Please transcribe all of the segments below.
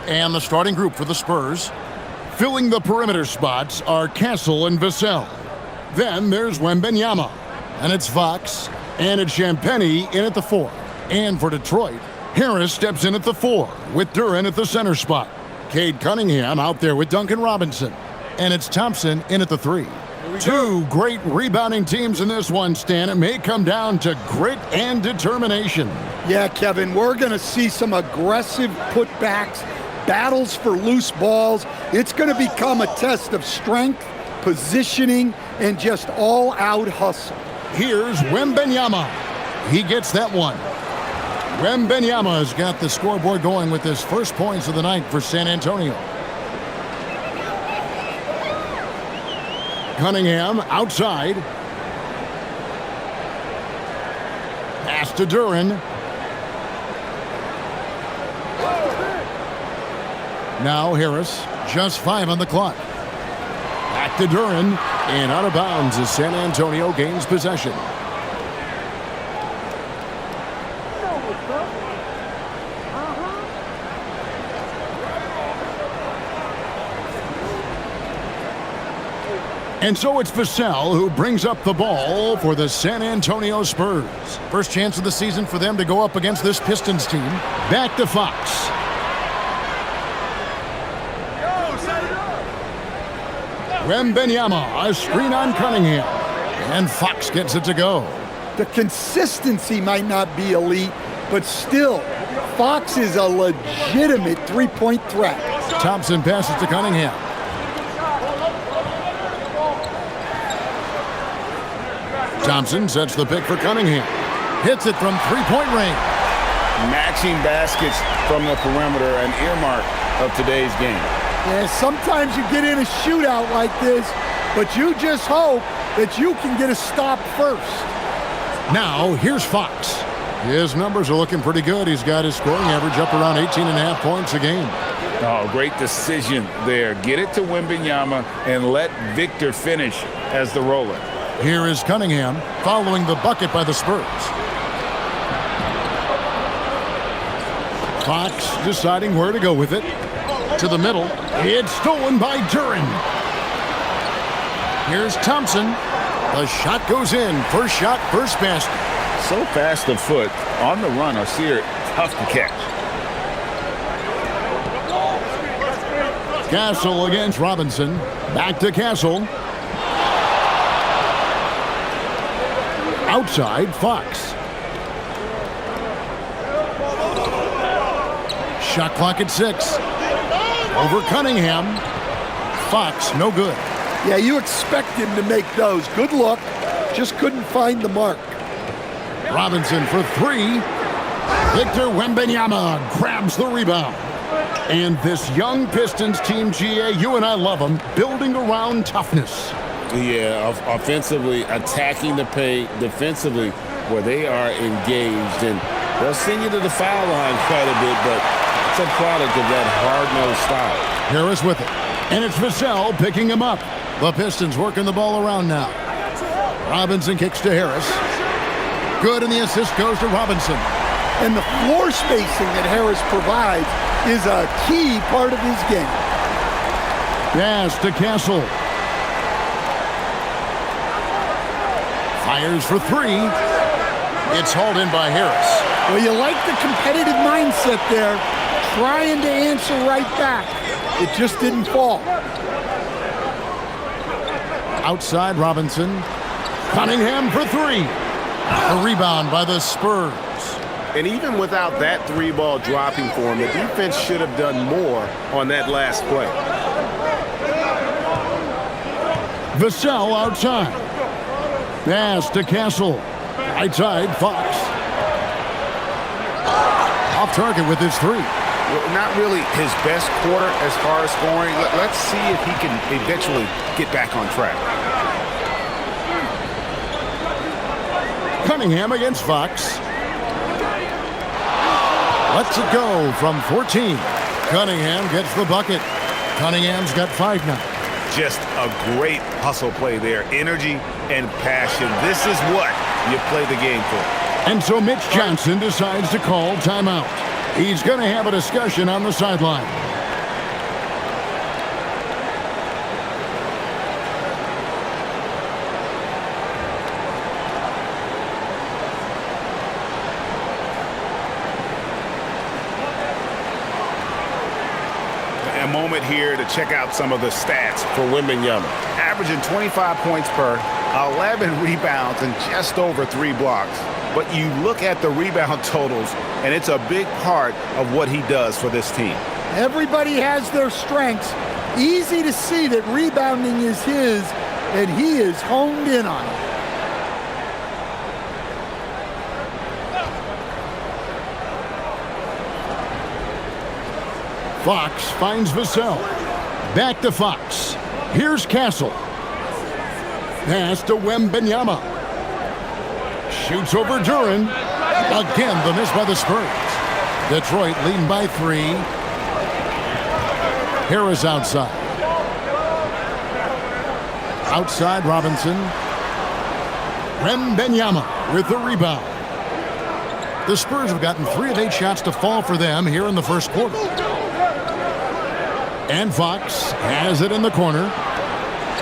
And the starting group for the Spurs. Filling the perimeter spots are Castle and Vassell. Then there's Wembanyama. And it's Fox. And it's Champagnie in at the 4. And for Detroit, Harris steps in at the 4 with Duren at the center spot. Cade Cunningham out there with Duncan Robinson. And it's Thompson in at the 3. Two great rebounding teams in this one, Stan. It may come down to grit and determination. Yeah, Kevin, we're going to see some aggressive putbacks, battles for loose balls. It's going to become a test of strength, positioning, and just all-out hustle. Here's Wembanyama. He gets that one. Wembanyama has got the scoreboard going with his first points of the night for San Antonio. Cunningham outside. Pass to Duren. Now Harris, just 5 on the clock. Back to Duren, and out of bounds as San Antonio gains possession. And so it's Vassell who brings up the ball for the San Antonio Spurs. First chance of the season for them to go up against this Pistons team. Back to Fox. Wembanyama, a screen on Cunningham. And Fox gets it to go. The consistency might not be elite, but still, Fox is a legitimate three-point threat. Thompson passes to Cunningham. Thompson sets the pick for Cunningham. Hits it from three-point range. Matching baskets from the perimeter, an earmark of today's game. Yeah, sometimes you get in a shootout like this, but you just hope that you can get a stop first. Now, here's Fox. His numbers are looking pretty good. He's got his scoring average up around 18.5 points a game. Oh, great decision there. Get it to Wembanyama and let Victor finish as the roller. Here is Cunningham following the bucket by the Spurs. Fox deciding where to go with it. To the middle. It's stolen by Duren. Here's Thompson. The shot goes in. First shot, first basket. So fast of foot on the run. Sear, tough to catch. Castle against Robinson. Back to Castle. Outside, Fox. Shot clock at 6. Over Cunningham. Fox, no good. Yeah, you expect him to make those. Good look. Just couldn't find the mark. Robinson for 3. Victor Wembanyama grabs the rebound. And this young Pistons team, GA, you and I love them, building around toughness. Yeah, offensively, attacking the paint, defensively, where they are engaged. And they'll send you to the foul line quite a bit, but it's a product of that hard-nosed style. Harris with it. And it's Vassell picking him up. The Pistons working the ball around now. Robinson kicks to Harris. Good, and the assist goes to Robinson. And the floor spacing that Harris provides is a key part of his game. Pass to Castle. Fires for 3. It's hauled in by Harris. Well, you like the competitive mindset there, trying to answer right back. It just didn't fall. Outside Robinson. Cunningham for 3. A rebound by the Spurs. And even without that 3-ball dropping for him, the defense should have done more on that last play. Vassell outside. Pass to Castle. Right side, Fox. Off target with his 3. Well, not really his best quarter as far as scoring. Let's see if he can eventually get back on track. Cunningham against Fox. Lets it go from 14. Cunningham gets the bucket. Cunningham's got 5 now. Just a great hustle play there. Energy and passion. This is what you play the game for. And so Mitch Johnson decides to call timeout. He's going to have a discussion on the sideline. a moment here to check out some of the stats. For Wembanyama. Averaging 25 points per, 11 rebounds, and just over 3 blocks. But you look at the rebound totals, and it's a big part of what he does for this team. Everybody has their strengths. Easy to see that rebounding is his, and he is honed in on it. Fox finds Vassell. Back to Fox. Here's Castle. Pass to Wembanyama. Shoots over Duran. Again, the miss by the Spurs. Detroit leading by 3. Harris outside. Outside Robinson. Wembanyama with the rebound. The Spurs have gotten 3 of 8 shots to fall for them here in the first quarter. And Fox has it in the corner.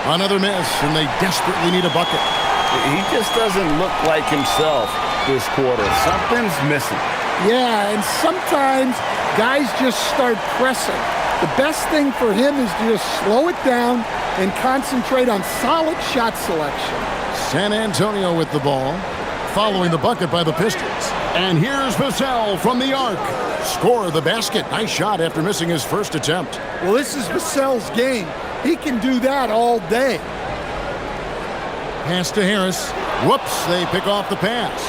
Another miss, and they desperately need a bucket. He just doesn't look like himself this quarter. Something's missing. Yeah, and sometimes guys just start pressing. The best thing for him is to just slow it down and concentrate on solid shot selection. San Antonio with the ball, following the bucket by the Pistons. And here's Vassell from the arc. Score the basket. Nice shot after missing his first attempt. Well, this is Vassell's game. He can do that all day. Pass to Harris. Whoops, they pick off the pass.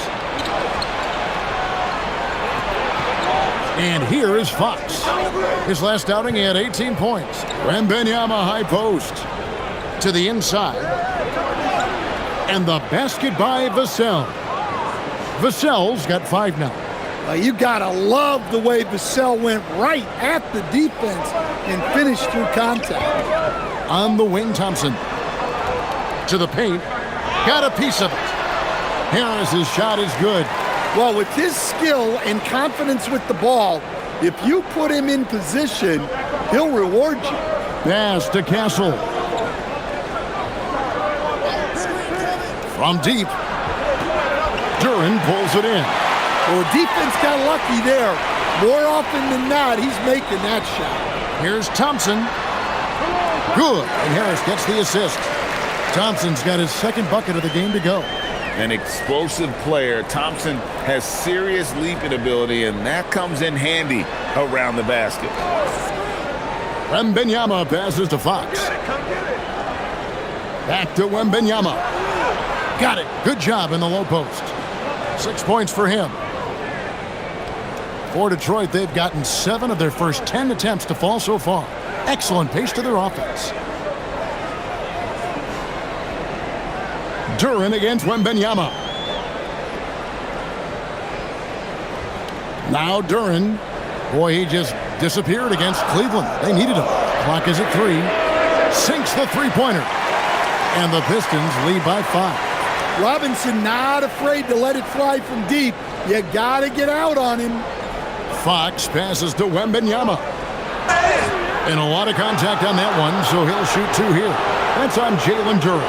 And here is Fox. His last outing, he had 18 points. Wembanyama high post to the inside. And the basket by Vassell. Vassell's got 5 now. You gotta love the way Vassell went right at the defense and finished through contact. On the wing, Thompson. To the paint. Got a piece of it. Harris's shot is good. Well, with his skill and confidence with the ball, if you put him in position, he'll reward you. Pass to Castle. From deep. Duran pulls it in. Well, defense got lucky there. More often than not, he's making that shot. Here's Thompson. Good. And Harris gets the assist. Thompson's got his second bucket of the game to go. An explosive player. Thompson has serious leaping ability, and that comes in handy around the basket. Wembanyama passes to Fox. Back to Wembanyama. Got it. Good job in the low post. 6 points for him. For Detroit, they've gotten 7 of their first 10 attempts to fall so far. Excellent pace to their offense. Duran against Wembanyama. Now Duran. Boy, he just disappeared against Cleveland. They needed him. Clock is at 3. Sinks the three-pointer. And the Pistons lead by 5. Robinson not afraid to let it fly from deep. You gotta get out on him. Fox passes to Wembanyama. And a lot of contact on that one, so he'll shoot 2 here. That's on Jalen Duran.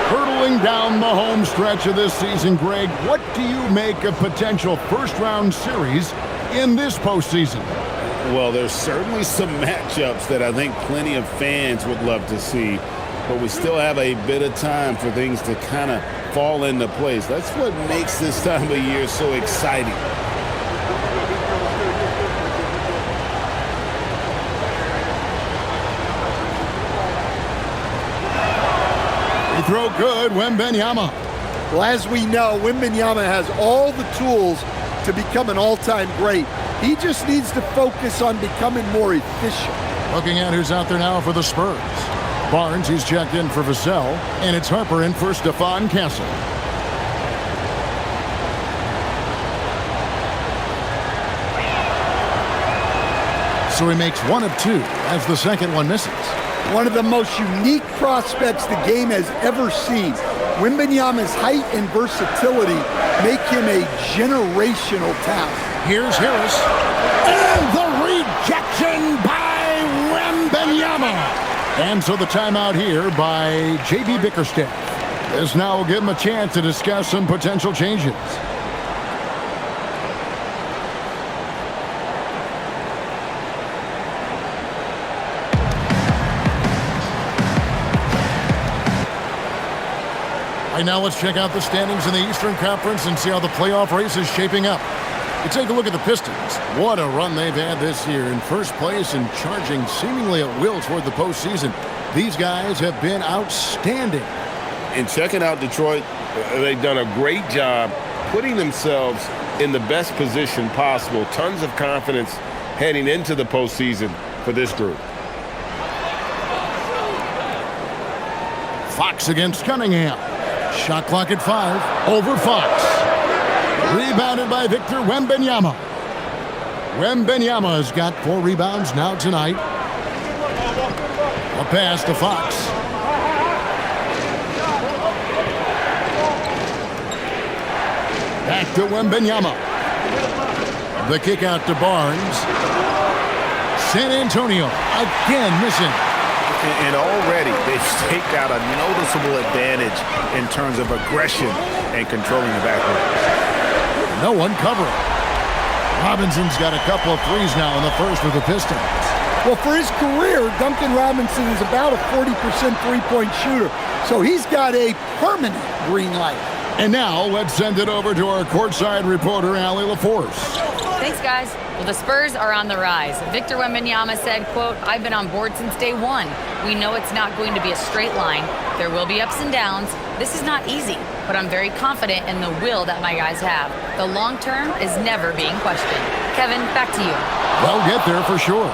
Hurtling down the home stretch of this season, Greg, what do you make of potential first-round series in this postseason? Well, there's certainly some matchups that I think plenty of fans would love to see, but we still have a bit of time for things to kind of fall into place. That's what makes this time of year so exciting. Throw good, Wembanyama. Well, as we know, Wembanyama has all the tools to become an all-time great. He just needs to focus on becoming more efficient. Looking at who's out there now for the Spurs. Barnes, he's checked in for Vassell, and it's Harper in for Stephon Castle. So he makes 1 of 2 as the second one misses. One of the most unique prospects the game has ever seen. Wembanyama's height and versatility make him a generational talent. Here's Harris. And the rejection by Wembanyama. And so the timeout here by J.B. Bickerstaff. This now will give him a chance to discuss some potential changes. Right now, let's check out the standings in the Eastern Conference and see how the playoff race is shaping up. You take a look at the Pistons. What a run they've had this year. In first place and charging seemingly at will toward the postseason. These guys have been outstanding. And checking out Detroit, they've done a great job putting themselves in the best position possible. Tons of confidence heading into the postseason for this group. Fox against Cunningham. Shot clock at 5. Over Fox. Rebounded by Victor Wembanyama. Wembanyama has got 4 rebounds now tonight. A pass to Fox. Back to Wembanyama. The kick out to Barnes. San Antonio again missing. And already they've staked out a noticeable advantage in terms of aggression and controlling the backcourt. No one covering. Robinson's got a couple of threes now in the first with the Pistons. Well, for his career, Duncan Robinson is about a 40% three-point shooter, so he's got a permanent green light. And now let's send it over to our courtside reporter, Allie LaForce. Thanks, guys. Well, the Spurs are on the rise. Victor Wembanyama said, quote, "I've been on board since day one. We know it's not going to be a straight line. There will be ups and downs. This is not easy, but I'm very confident in the will that my guys have. The long term is never being questioned." Kevin, back to you. They'll get there for sure.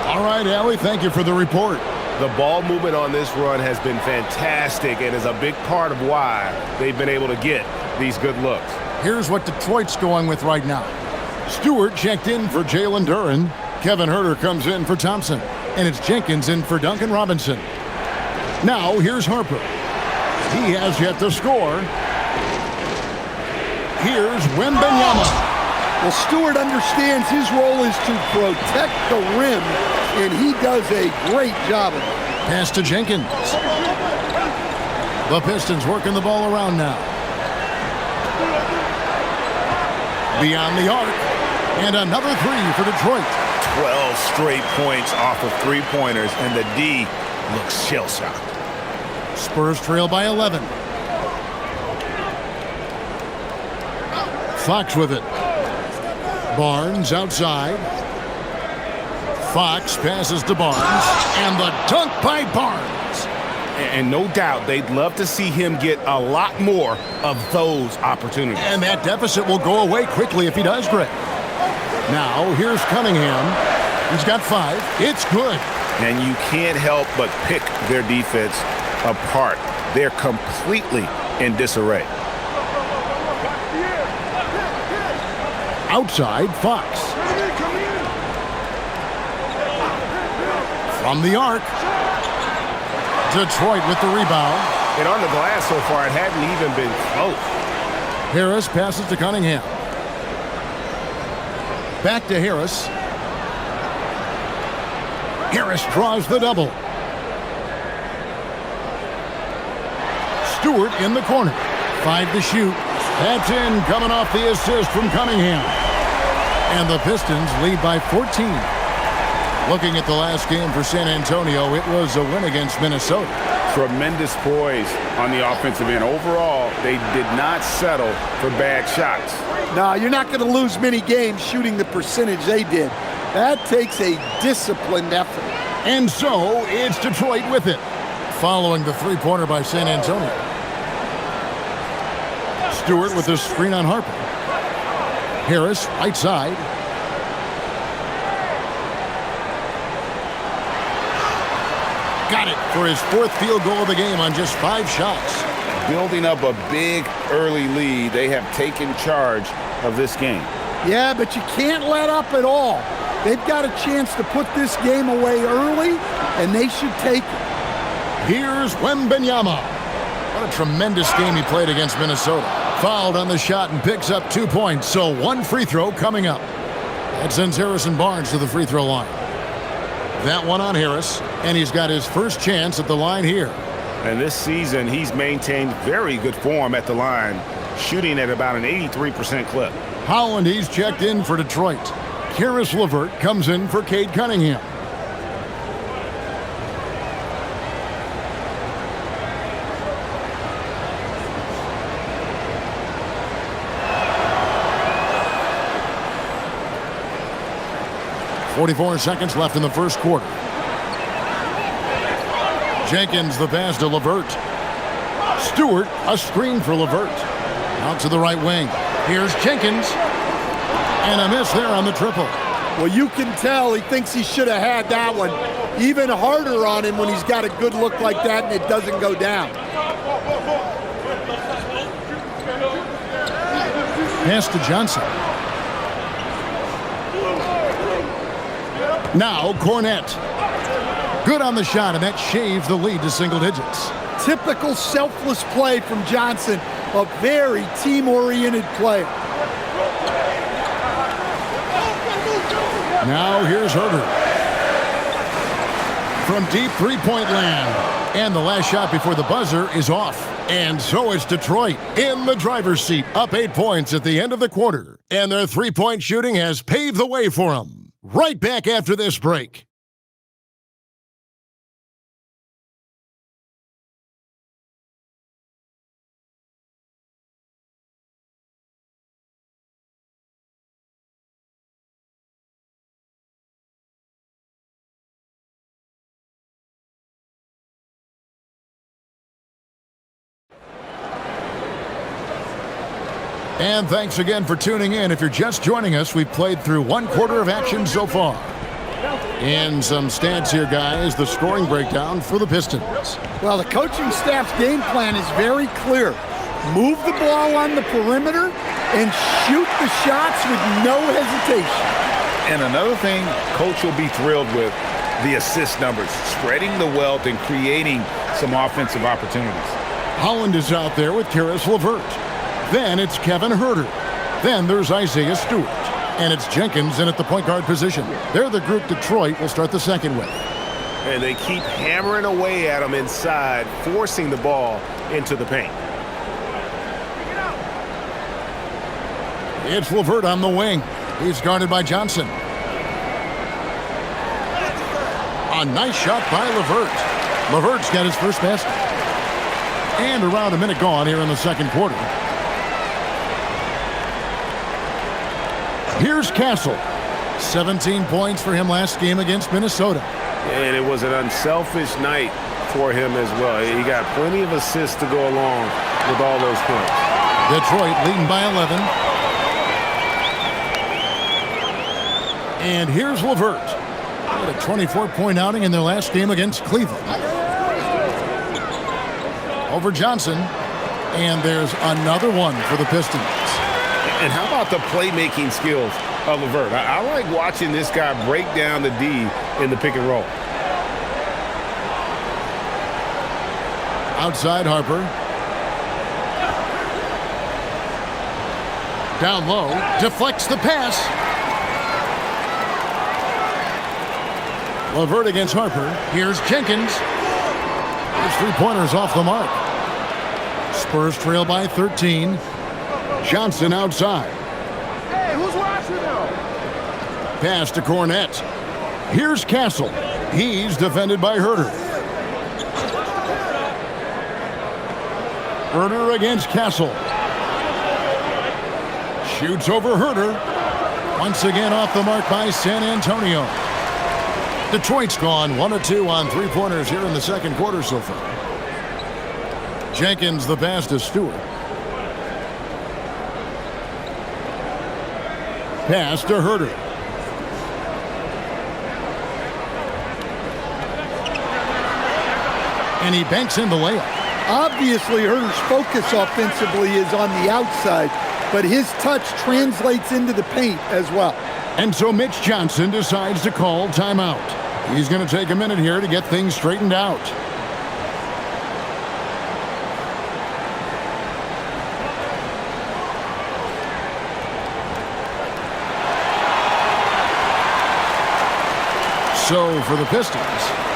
All right, Allie, thank you for the report. The ball movement on this run has been fantastic and is a big part of why they've been able to get these good looks. Here's what Detroit's going with right now. Stewart checked in for Jalen Duren. Kevin Huerter comes in for Thompson. And it's Jenkins in for Duncan Robinson. Now, here's Harper. He has yet to score. Here's Wembanyama. Well, Stewart understands his role is to protect the rim, and he does a great job of it. Pass to Jenkins. The Pistons working the ball around now. Beyond the arc. And another 3 for Detroit. 12 straight points off of three-pointers, and the D looks shell-shocked. Spurs trail by 11. Fox with it. Barnes outside. Fox passes to Barnes. And the dunk by Barnes. And no doubt they'd love to see him get a lot more of those opportunities. And that deficit will go away quickly if he does, Greg. Now, here's Cunningham. He's got 5. It's good. And you can't help but pick their defense apart. They're completely in disarray. Outside, Fox. From the arc. Detroit with the rebound. And on the glass so far, it hadn't even been close. Harris passes to Cunningham. Back to Harris. Harris draws the double. Stewart in the corner. 5 to shoot. That's in, coming off the assist from Cunningham. And the Pistons lead by 14. Looking at the last game for San Antonio, it was a win against Minnesota. Tremendous poise on the offensive end. Overall, they did not settle for bad shots. No, you're not going to lose many games shooting the percentage they did. That takes a disciplined effort. And so, it's Detroit with it. Following the three-pointer by San Antonio. Stewart with the screen on Harper. Harris, right side. Got it for his 4th field goal of the game on just 5 shots. Building up a big early lead, they have taken charge of this game. Yeah, but you can't let up at all. They've got a chance to put this game away early, and they should take it. Here's Wembanyama. What a tremendous game he played against Minnesota. Fouled on the shot and picks up 2 points, so 1 free throw coming up. That sends Harrison Barnes to the free throw line. That one on Harris, and he's got his first chance at the line here. And this season, he's maintained very good form at the line, shooting at about an 83% clip. Holland, he's checked in for Detroit. Karis LeVert comes in for Cade Cunningham. 44 seconds left in the first quarter. Jenkins the pass to LeVert. Stewart, a screen for LeVert. Out to the right wing. Here's Jenkins. And a miss there on the triple. Well, you can tell he thinks he should have had that one. Even harder on him when he's got a good look like that and it doesn't go down. Pass to Johnson. Now Cornette. Good on the shot, and that shaves the lead to single digits. Typical selfless play from Johnson, a very team-oriented player. Now here's Herter. From deep three-point land. And the last shot before the buzzer is off. And so it's Detroit in the driver's seat, up 8 points at the end of the quarter. And their three-point shooting has paved the way for them. Right back after this break. And thanks again for tuning in. If you're just joining us, we've played through one quarter of action so far. And some stats here, guys. The scoring breakdown for the Pistons. Well, the coaching staff's game plan is very clear. Move the ball on the perimeter and shoot the shots with no hesitation. And another thing Coach will be thrilled with, the assist numbers, spreading the wealth and creating some offensive opportunities. Holland is out there with Karis LeVert. Then it's Kevin Herter. Then there's Isaiah Stewart. And it's Jenkins in at the point guard position. They're the group Detroit will start the second with. And they keep hammering away at him inside, forcing the ball into the paint. It's LeVert on the wing. He's guarded by Johnson. A nice shot by LeVert. LeVert's got his first basket. And around a minute gone here in the second quarter. Here's Castle. 17 points for him last game against Minnesota. And it was an unselfish night for him as well. He got plenty of assists to go along with all those points. Detroit leading by 11. And here's LeVert. Had a 24-point outing in their last game against Cleveland. Over Johnson. And there's another one for the Pistons. And how about the playmaking skills of LeVert? I like watching this guy break down the D in the pick and roll. Outside Harper. Down low. Deflects the pass. LeVert against Harper. Here's Jenkins. His three-pointers off the mark. Spurs trail by 13. Johnson outside. Hey, who's watching now? Pass to Cornette. Here's Castle. He's defended by Herter. Herter against Castle. Shoots over Herter. Once again off the mark by San Antonio. Detroit's gone 1 of 2 on three-pointers here in the second quarter so far. Jenkins the pass to Stewart. Pass to Herter. And he banks in the layup. Obviously, Herter's focus offensively is on the outside, but his touch translates into the paint as well. And so Mitch Johnson decides to call timeout. He's going to take a minute here to get things straightened out. So for the Pistons,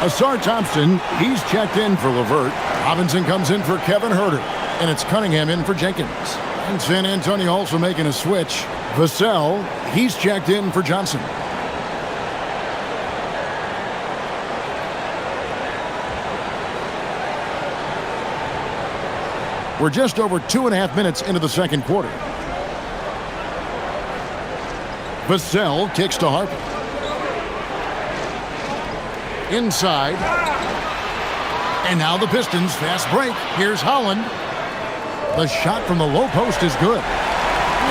Asar Thompson, he's checked in for LeVert. Robinson comes in for Kevin Herter. And it's Cunningham in for Jenkins. And San Antonio also making a switch. Vassell, he's checked in for Johnson. We're just over 2.5 minutes into the second quarter. Vassell kicks to Harper. Inside. And now the Pistons fast break. Here's Holland. The shot from the low post is good.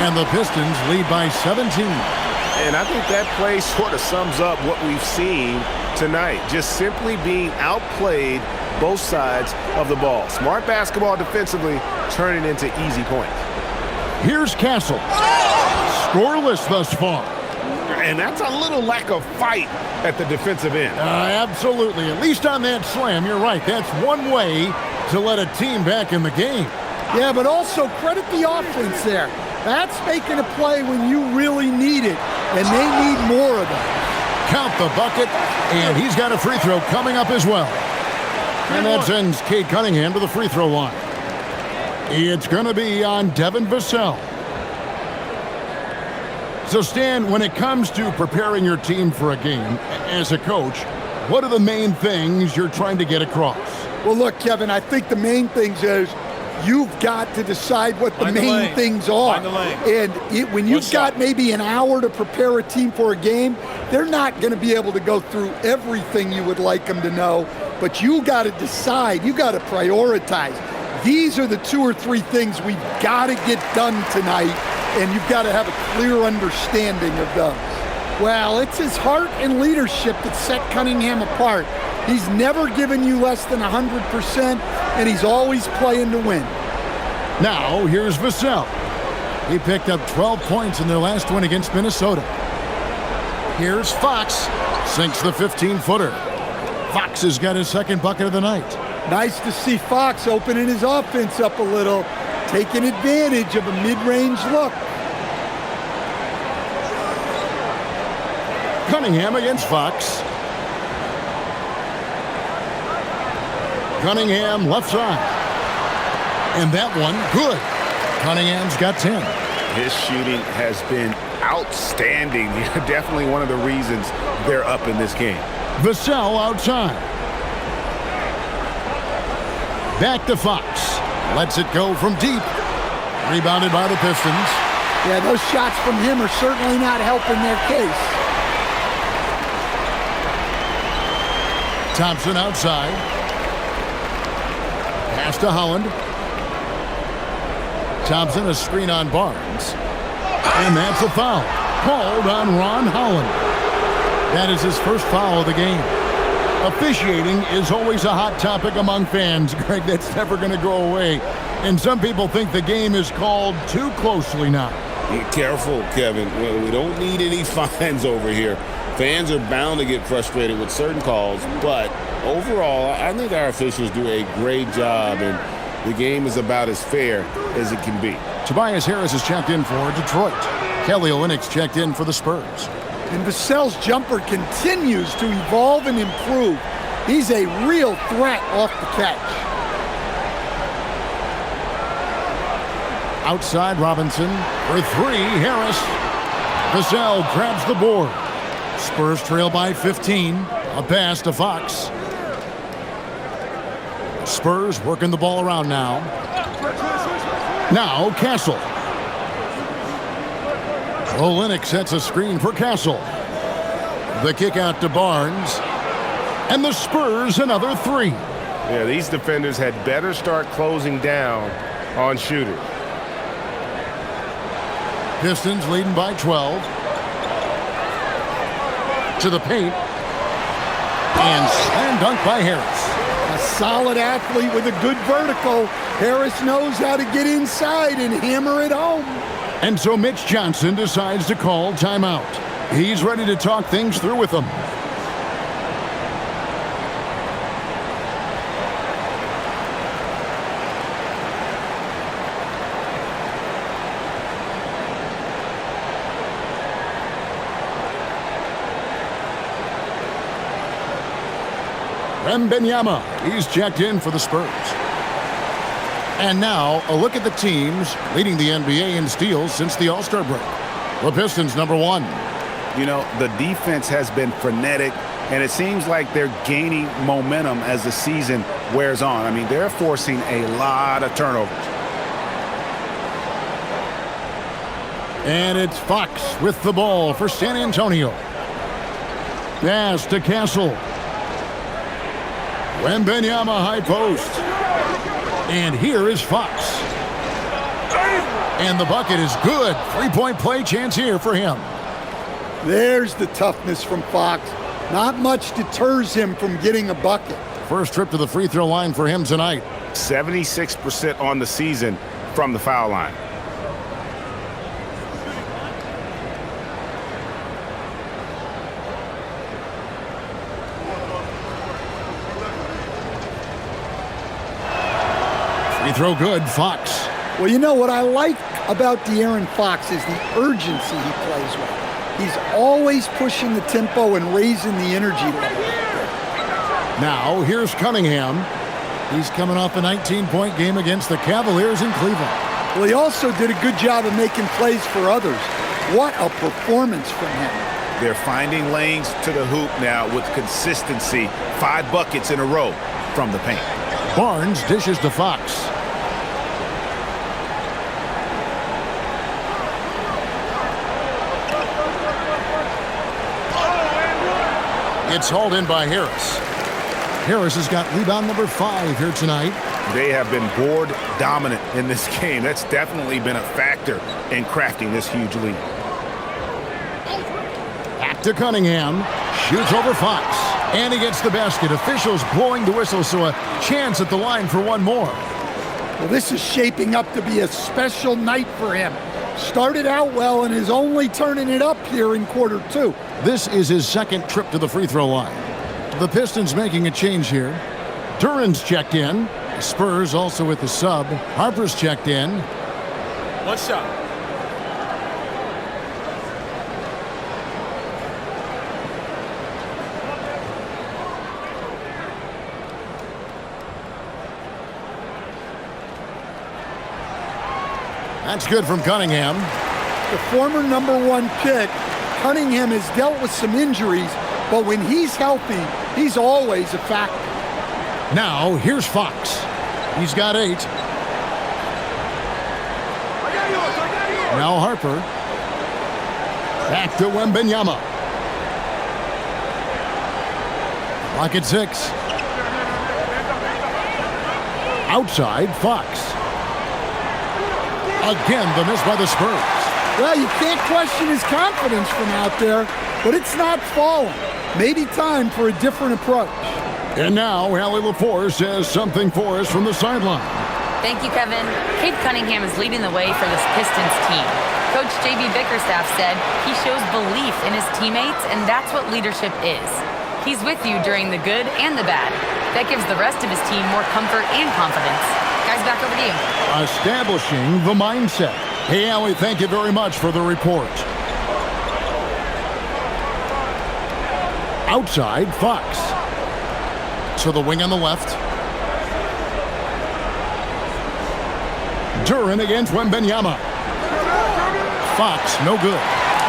And the Pistons lead by 17. And I think that play sort of sums up what we've seen tonight. Just simply being outplayed both sides of the ball. Smart basketball defensively, turning into easy points. Here's Castle. Scoreless thus far. And that's a little lack of fight at the defensive end. Absolutely. At least on that slam, you're right. That's one way to let a team back in the game. Yeah, but also credit the offense there. That's making a play when you really need it, and they need more of it. Count the bucket, and he's got a free throw coming up as well. And that sends Cade Cunningham to the free throw line. It's going to be on Devin Vassell. So, Stan, when it comes to preparing your team for a game, as a coach, what are the main things you're trying to get across? Well, look, Kevin, I think the main things is you've got to decide what the main things are. And when you've got maybe an hour to prepare a team for a game, they're not going to be able to go through everything you would like them to know. But you got to decide. You got to prioritize. These are the 2 or 3 things we've got to get done tonight, and you've got to have a clear understanding of those. Well, it's his heart and leadership that set Cunningham apart. He's never given you less than 100%, and he's always playing to win. Now, here's Vassell. He picked up 12 points in their last win against Minnesota. Here's Fox. Sinks the 15-footer. Fox has got his second bucket of the night. Nice to see Fox opening his offense up a little, taking advantage of a mid-range look. Cunningham against Fox. Cunningham left side. And that one, good. Cunningham's got 10. His shooting has been outstanding. Definitely one of the reasons they're up in this game. Vassell outside. Back to Fox. Lets it go from deep. Rebounded by the Pistons. Yeah, those shots from him are certainly not helping their case. Thompson outside. Pass to Holland. Thompson, a screen on Barnes. And that's a foul. Called on Ron Holland. That is his first foul of the game. Officiating is always a hot topic among fans, Greg. That's never going to go away. And some people think the game is called too closely now. Be careful, Kevin. We don't need any fines over here. Fans are bound to get frustrated with certain calls, but overall, I think our officials do a great job, and the game is about as fair as it can be. Tobias Harris is checked in for Detroit. Kelly Olynyk's checked in for the Spurs. And Vassell's jumper continues to evolve and improve. He's a real threat off the catch. Outside Robinson for 3, Harris. Vassell grabs the board. Spurs trail by 15. A pass to Fox. Spurs working the ball around now. Now Castle. Olynyk sets a screen for Castle. The kick out to Barnes. And the Spurs another 3. Yeah, these defenders had better start closing down on shooters. Pistons leading by 12. To the paint. And slam dunk by Harris. A solid athlete with a good vertical. Harris knows how to get inside and hammer it home. And so Mitch Johnson decides to call timeout. He's ready to talk things through with them. Wembanyama, he's checked in for the Spurs. And now, a look at the teams leading the NBA in steals since the All-Star break. The Pistons, number 1. You know, the defense has been frenetic, and it seems like they're gaining momentum as the season wears on. I mean, they're forcing a lot of turnovers. And it's Fox with the ball for San Antonio. Pass to Castle. Wembanyama high post. And here is Fox. And the bucket is good. Three-point play chance here for him. There's the toughness from Fox. Not much deters him from getting a bucket. First trip to the free throw line for him tonight. 76% on the season from the foul line. Free throw good, Fox. Well, you know what I like about De'Aaron Fox is the urgency he plays with. He's always pushing the tempo and raising the energy level. Now, here's Cunningham. He's coming off a 19-point game against the Cavaliers in Cleveland. Well, he also did a good job of making plays for others. What a performance from him. They're finding lanes to the hoop now with consistency. 5 buckets in a row from the paint. Barnes dishes to Fox. It's hauled in by Harris. Harris has got rebound number 5 here tonight. They have been board dominant in this game. That's definitely been a factor in crafting this huge lead. Back to Cunningham. Shoots over Fox. And he gets the basket. Officials blowing the whistle, so a chance at the line for one more. Well, this is shaping up to be a special night for him. Started out well and is only turning it up here in quarter 2. This is his second trip to the free throw line. The Pistons making a change here. Duran's checked in. Spurs also with the sub. Harper's checked in. One shot. That's good from Cunningham. The former #1 pick, Cunningham has dealt with some injuries, but when he's healthy, he's always a factor. Now, here's Fox. He's got 8. Now Harper. Back to Wembanyama. Clock at 6. Outside, Fox. Again, the miss by the Spurs. Well, you can't question his confidence from out there, but it's not falling. Maybe time for a different approach. And now, Allie LaForce says something for us from the sideline. Thank you, Kevin. Cade Cunningham is leading the way for this Pistons team. Coach J.B. Bickerstaff said he shows belief in his teammates, and that's what leadership is. He's with you during the good and the bad. That gives the rest of his team more comfort and confidence. Guys, back over to you. Establishing the mindset. Hey, Allie, thank you very much for the report. Outside, Fox. To the wing on the left. Duran against Wembanyama. Fox, no good.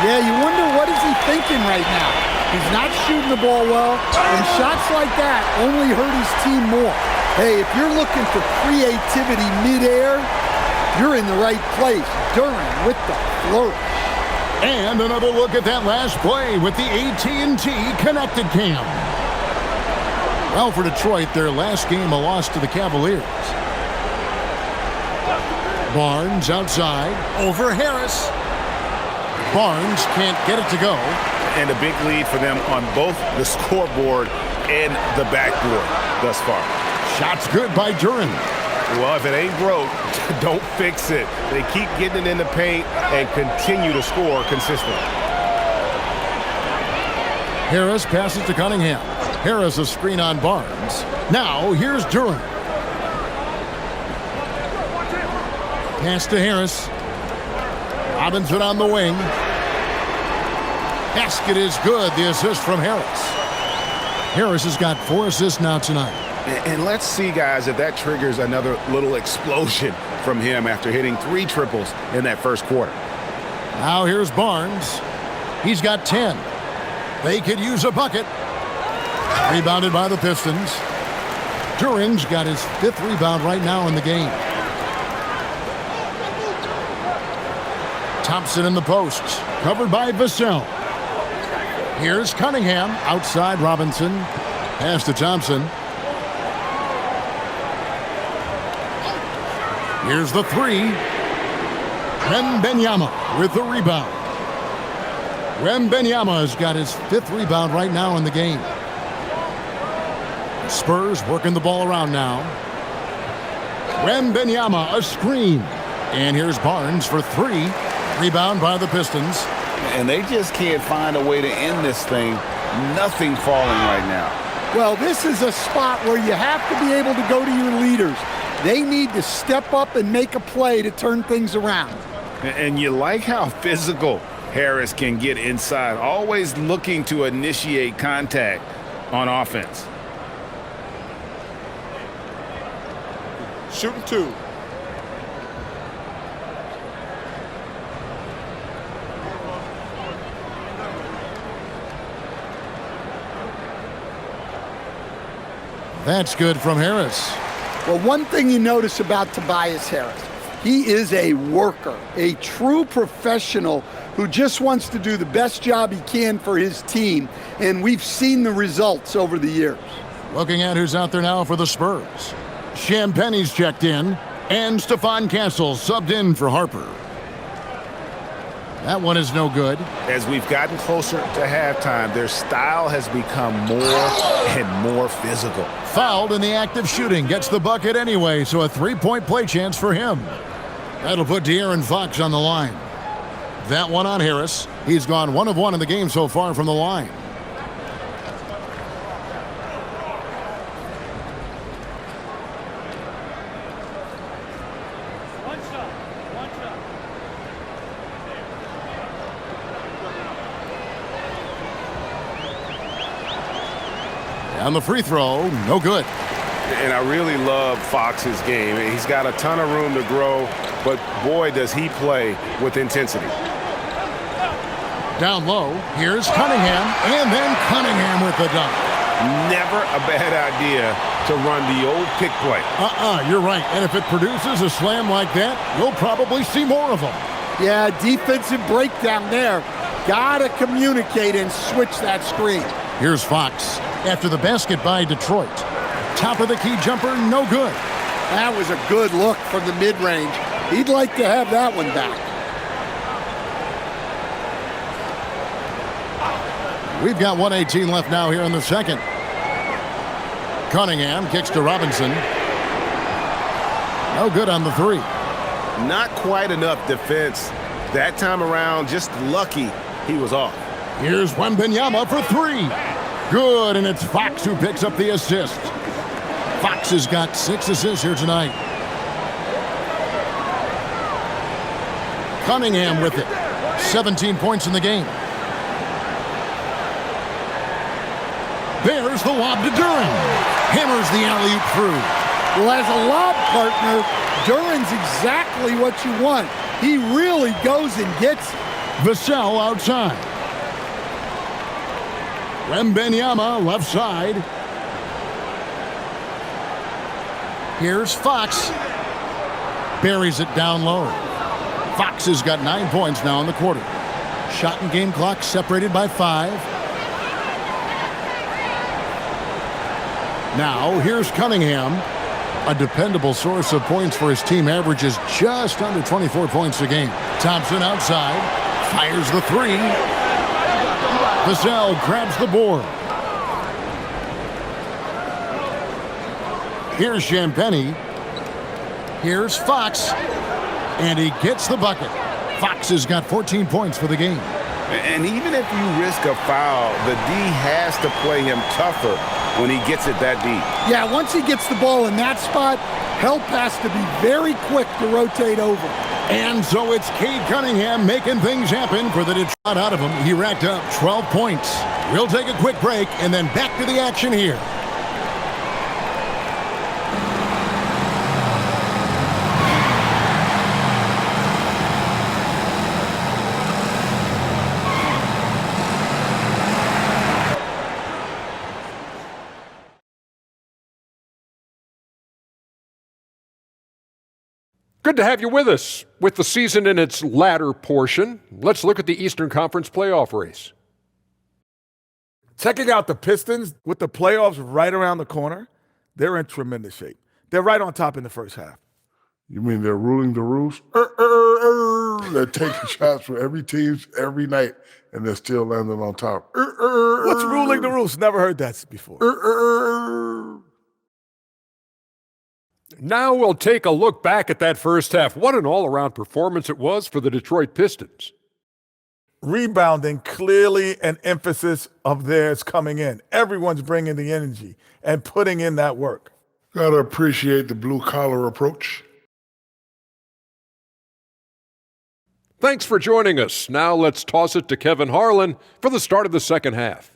Yeah, you wonder what is he thinking right now. He's not shooting the ball well, and shots like that only hurt his team more. Hey, if you're looking for creativity midair, you're in the right place. Duran with the flourish. And another look at that last play with the AT&T Connected Cam. Well, for Detroit, their last game a loss to the Cavaliers. Barnes outside. Over Harris. Barnes can't get it to go. And a big lead for them on both the scoreboard and the backboard thus far. Shots good by Duran. Well, if it ain't broke, don't fix it. They keep getting it in the paint and continue to score consistently. Harris passes to Cunningham. Harris a screen on Barnes. Now here's Duran. Pass to Harris. Robinson on the wing. Basket is good. The assist from Harris. Harris has got 4 assists now tonight. And let's see, guys, if that triggers another little explosion from him after hitting 3 triples in that first quarter. Now here's Barnes. He's got 10. They could use a bucket. Rebounded by the Pistons. Duran's got his 5th rebound right now in the game. Thompson in the post. Covered by Vassell. Here's Cunningham. Outside Robinson. Pass to Thompson. Here's the three. Wembanyama with the rebound. Wembanyama has got his 5th rebound right now in the game. The Spurs working the ball around now. Wembanyama, a screen. And here's Barnes for 3. Rebound by the Pistons. And they just can't find a way to end this thing. Nothing falling right now. Well, this is a spot where you have to be able to go to your leaders. They need to step up and make a play to turn things around. And you like how physical Harris can get inside, always looking to initiate contact on offense. Shooting 2. That's good from Harris. Well, one thing you notice about Tobias Harris, he is a worker, a true professional who just wants to do the best job he can for his team, and we've seen the results over the years. Looking at who's out there now for the Spurs. Champagne's checked in, and Stephon Castle subbed in for Harper. That one is no good. As we've gotten closer to halftime, their style has become more and more physical. Fouled in the act of shooting. Gets the bucket anyway, so a 3-point play chance for him. That'll put De'Aaron Fox on the line. That one on Harris. He's gone 1 of 1 in the game so far from the line. On the free throw, no good. And I really love Fox's game. He's got a ton of room to grow, but boy, does he play with intensity. Down low, here's Cunningham, and then Cunningham with the dunk. Never a bad idea to run the old pick play. You're right. And if it produces a slam like that, you'll probably see more of them. Yeah, defensive breakdown there. Gotta communicate and switch that screen. Here's Fox after the basket by Detroit. Top of the key jumper, no good. That was a good look from the mid-range. He'd like to have that one back. We've got 1:18 left now here in the second. Cunningham kicks to Robinson. No good on the 3. Not quite enough defense. That time around, just lucky he was off. Here's Wembanyama for 3. Good, and it's Fox who picks up the assist. Fox has got 6 assists here tonight. Cunningham with it. 17 points in the game. There's the lob to Duren. Hammers the alley-oop through. Well, as a lob partner, Duren's exactly what you want. He really goes and gets it. Vassell outside. Wembanyama left side. Here's Fox. Buries it down low. Fox has got 9 points now in the quarter. Shot and game clock separated by 5. Now here's Cunningham. A dependable source of points for his team, averages just under 24 points a game. Thompson outside. Fires the 3. Vassell grabs the board. Here's Champagnie. Here's Fox. And he gets the bucket. Fox has got 14 points for the game. And even if you risk a foul, the D has to play him tougher when he gets it that deep. Yeah, once he gets the ball in that spot, help has to be very quick to rotate over. And so it's Cade Cunningham making things happen for the Detroit out of him. He racked up 12 points. We'll take a quick break and then back to the action here. Good to have you with us. With the season in its latter portion, let's look at the Eastern Conference playoff race. Checking out the Pistons with the playoffs right around the corner, they're in tremendous shape. They're right on top in the first half. You mean they're ruling the rules? They're taking shots from every team every night, and they're still landing on top. What's ruling the rules? Never heard that before. Now we'll take a look back at that first half. What an all-around performance it was for the Detroit Pistons. Rebounding, clearly an emphasis of theirs coming in. Everyone's bringing the energy and putting in that work. Gotta appreciate the blue-collar approach. Thanks for joining us. Now let's toss it to Kevin Harlan for the start of the second half.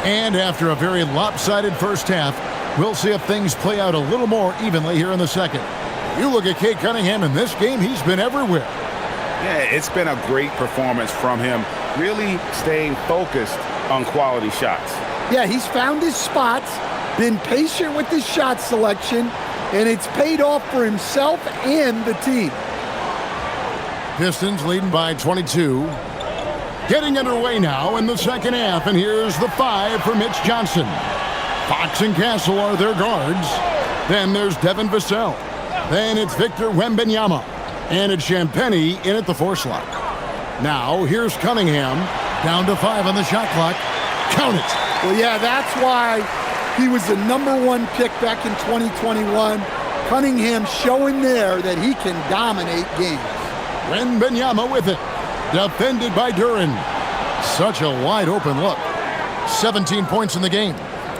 And after a very lopsided first half, we'll see if things play out a little more evenly here in the second. You look at Cade Cunningham in this game, he's been everywhere. Yeah, it's been a great performance from him, really staying focused on quality shots. Yeah, he's found his spots, been patient with his shot selection, and it's paid off for himself and the team. Pistons leading by 22. Getting underway now in the second half, and here's the 5 for Mitch Johnson. Fox and Castle are their guards. Then there's Devin Vassell. Then it's Victor Wembanyama. And it's Champagnie in at the 4 slot. Now, here's Cunningham, down to 5 on the shot clock. Count it. Well, yeah, that's why he was the #1 pick back in 2021. Cunningham showing there that he can dominate games. Wembanyama with it. Defended by Duren. Such a wide open look. 17 points in the game.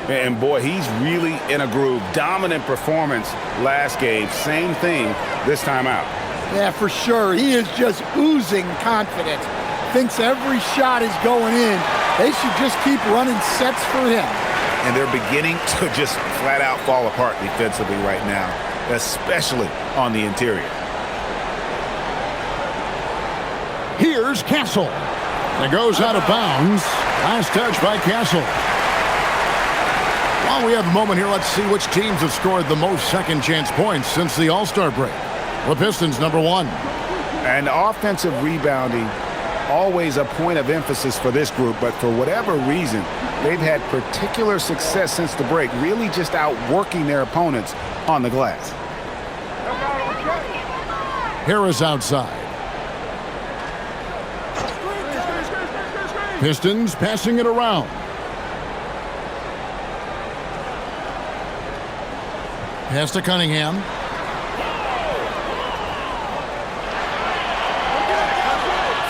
And boy, he's really in a groove. Dominant performance last game. Same thing this time out. Yeah, for sure. He is just oozing confidence. Thinks every shot is going in. They should just keep running sets for him. And they're beginning to just flat out fall apart defensively right now, especially on the interior. Here's Castle. It goes out of bounds. Last touch by Castle. While we have a moment here, let's see which teams have scored the most second chance points since the All-Star break. The Pistons, #1. And offensive rebounding, always a point of emphasis for this group, but for whatever reason, they've had particular success since the break, really just outworking their opponents on the glass. Harris outside. Pistons passing it around. Pass to Cunningham.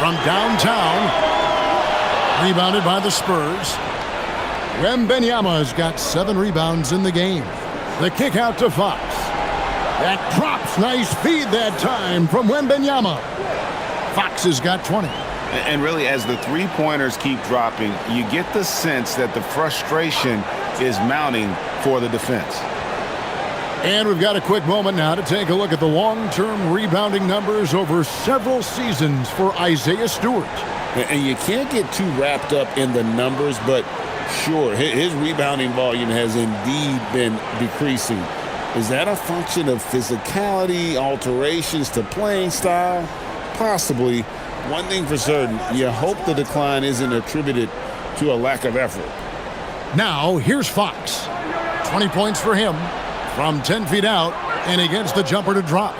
From downtown. Rebounded by the Spurs. Wembanyama has got 7 rebounds in the game. The kick out to Fox. That drops. Nice feed that time from Wembanyama. Fox has got 20. And really, as the three-pointers keep dropping, you get the sense that the frustration is mounting for the defense. And we've got a quick moment now to take a look at the long-term rebounding numbers over several seasons for Isaiah Stewart. And you can't get too wrapped up in the numbers, but sure, his rebounding volume has indeed been decreasing. Is that a function of physicality, alterations to playing style? Possibly. One thing for certain, you hope the decline isn't attributed to a lack of effort. Now, here's Fox. 20 points for him from 10 feet out, and he gets the jumper to drop.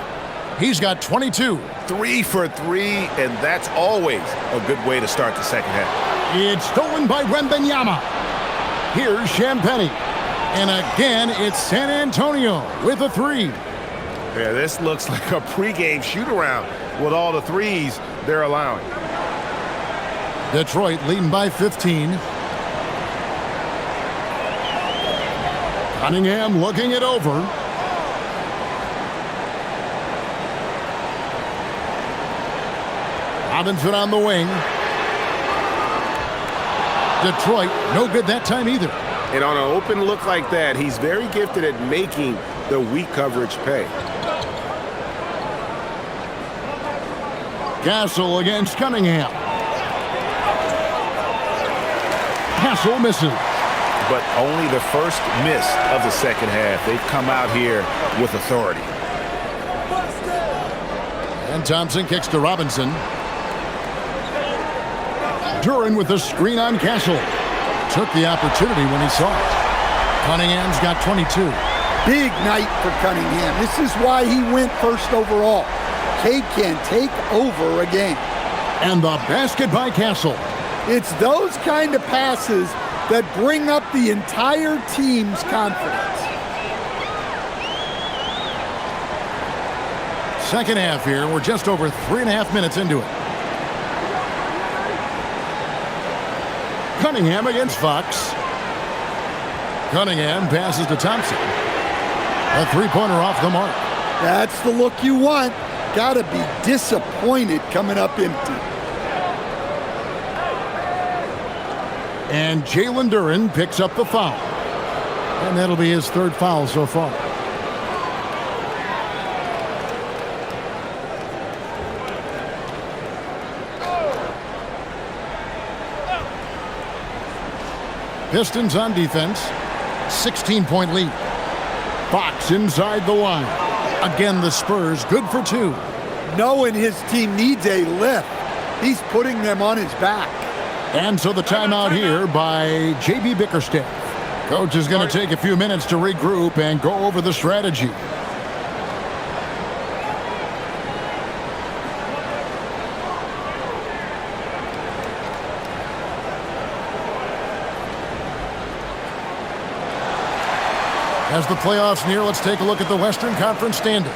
He's got 22. 3 for 3, and that's always a good way to start the second half. It's stolen by Wembanyama. Here's Champagnie. And again, it's San Antonio with a 3. Yeah, this looks like a pregame shoot-around with all the threes they're allowing. Detroit leading by 15. Cunningham looking it over. Robinson on the wing. Detroit, no good that time either. And on an open look like that, he's very gifted at making the weak coverage pay. Castle against Cunningham. Castle misses. But only the first miss of the second half. They've come out here with authority. And Thompson kicks to Robinson. Duren with the screen on Castle. Took the opportunity when he saw it. Cunningham's got 22. Big night for Cunningham. This is why he went first overall. Cade can take over a game. And the basket by Castle. It's those kind of passes that bring up the entire team's confidence. Second half here. We're just over 3.5 minutes into it. Cunningham against Fox. Cunningham passes to Thompson. A three-pointer off the mark. That's the look you want. Gotta be disappointed coming up empty. And Jalen Duren picks up the foul. And that'll be his third foul so far. Pistons on defense. 16-point lead. Fox inside the line. Again, the Spurs good for 2. Knowing his team needs a lift, he's putting them on his back. And so the timeout here by J.B. Bickerstaff. Coach is going to take a few minutes to regroup and go over the strategy. As the playoffs near, let's take a look at the Western Conference standings.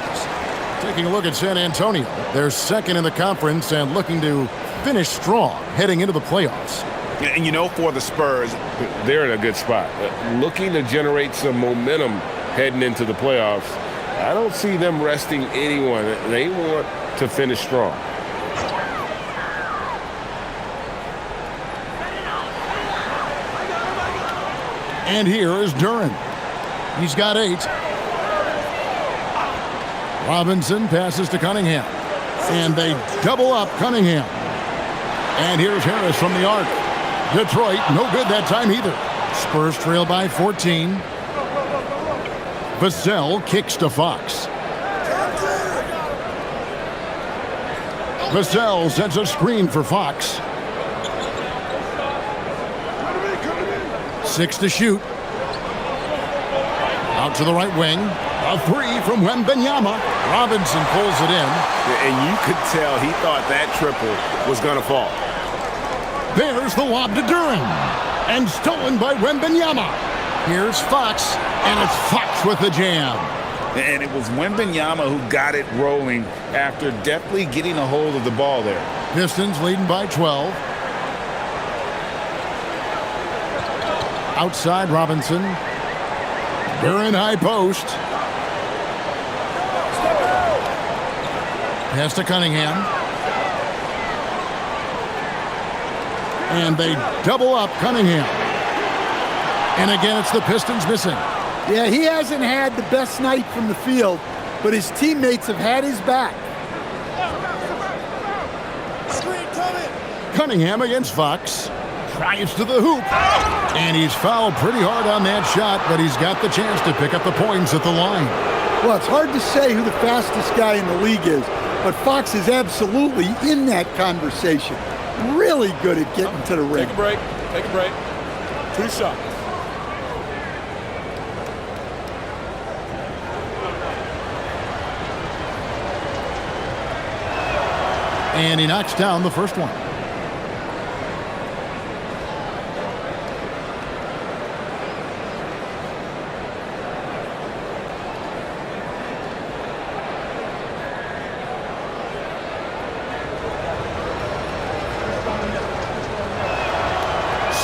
Taking a look at San Antonio. They're second in the conference and looking to finish strong heading into the playoffs. And you know, for the Spurs, They're in a good spot. Looking to generate some momentum heading into the playoffs. I don't see them resting anyone. They want to finish strong. And here is Duren. He's got 8. Robinson passes to Cunningham. And they double up Cunningham. And here's Harris from the arc. Detroit, no good that time either. Spurs trail by 14. Vassell kicks to Fox. Vassell sends a screen for Fox. 6 to shoot. Out to the right wing. A 3 from Wembanyama. Robinson pulls it in. and you could tell he thought that triple was going to fall. There's the lob to Duren. And stolen by Wembanyama. Here's Fox. And it's Fox with the jam. And it was Wembanyama who got it rolling after deftly getting a hold of the ball there. Pistons leading by 12. Outside Robinson. Duren high post. Pass to Cunningham. And they double up Cunningham. And again, it's the Pistons missing. Yeah, he hasn't had the best night from the field, but his teammates have had his back. Cunningham against Fox. Drives to the hoop. And he's fouled pretty hard on that shot, but he's got the chance to pick up the points at the line. Well, it's hard to say who the fastest guy in the league is, but Fox is absolutely in that conversation. Really good at getting to the ring. Take a break. Take a break. 2 shots. And he knocks down the first one.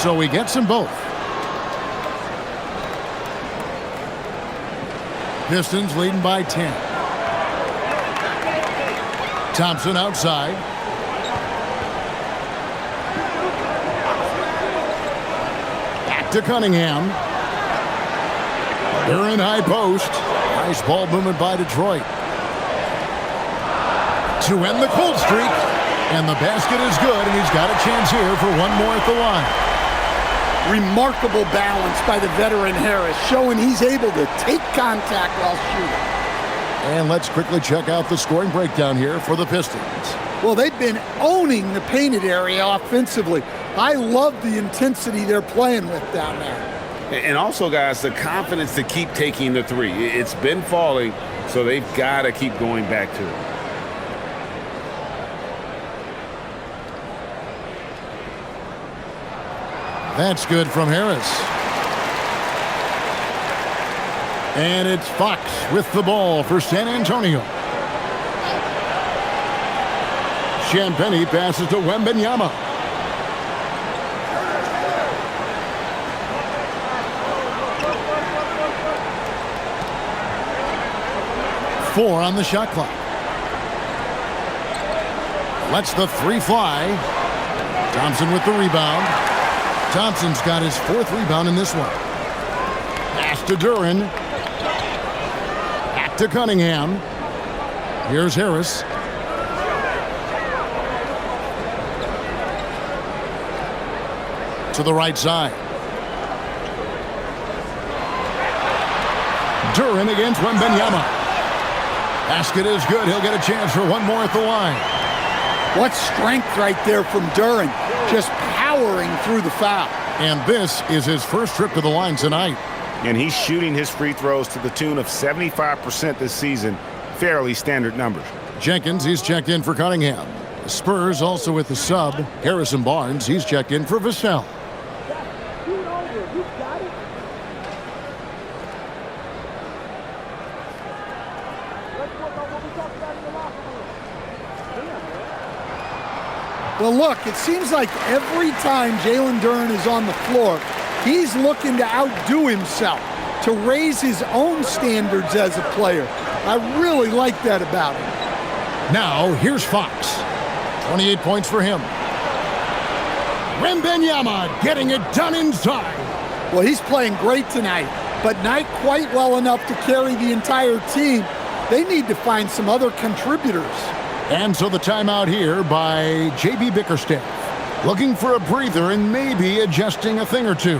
So he gets them both. Pistons leading by 10. Thompson outside. Back to Cunningham. They're in high post. Nice ball movement by Detroit. To end the cold streak. And the basket is good, and he's got a chance here for one more at the line. Remarkable balance by the veteran Harris, showing he's able to take contact while shooting. And let's quickly check out the scoring breakdown here for the Pistons. Well, they've been owning the painted area offensively. I love the intensity they're playing with down there. And also, guys, the confidence to keep taking the three. It's been falling, so they've got to keep going back to it. That's good from Harris. And it's Fox with the ball for San Antonio. Champagnie passes to Wembanyama. Four on the shot clock. Lets the three fly. Thompson with the rebound. Thompson's got his fourth rebound in this one. Pass to Duren. Back to Cunningham. Here's Harris. To the right side. Duren against Wembanyama. Basket is good. He'll get a chance for one more at the line. What strength right there from Duren. Just powering through the foul. And this is his first trip to the line tonight. And he's shooting his free throws to the tune of 75% this season. Fairly standard numbers. Jenkins, he's checked in for Cunningham. The Spurs also with the sub. Harrison Barnes, he's checked in for Vassell. Well, look, it seems like every time Jalen Duren is on the floor, he's looking to outdo himself, to raise his own standards as a player. I really like that about him. Now, here's Fox. 28 points for him. Wembanyama getting it done inside. Well, he's playing great tonight, but not quite well enough to carry the entire team. They need to find some other contributors. And so the timeout here by J.B. Bickerstaff. Looking for a breather and maybe adjusting a thing or two.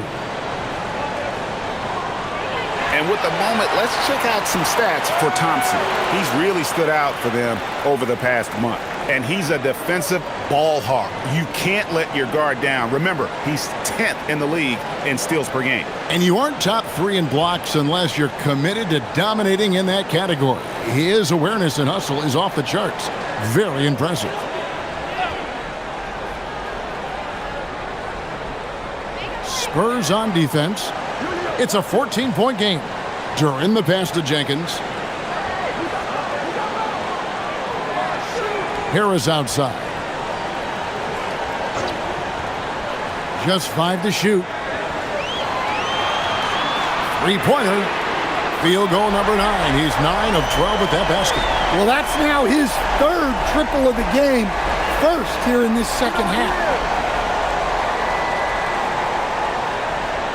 And with the moment, let's check out some stats for Thompson. He's really stood out for them over the past month. And he's a defensive ball hawk. You can't let your guard down. Remember, he's 10th in the league in steals per game. And you aren't top 3 in blocks unless you're committed to dominating in that category. His awareness and hustle is off the charts. Very impressive. Spurs on defense. It's a 14-point game. Duren the pass to Jenkins. Harris outside. Just 5 to shoot. Three-pointer. Field goal number 9. He's 9 of 12 with that basket. Well, that's now his third triple of the game. First here in this second half.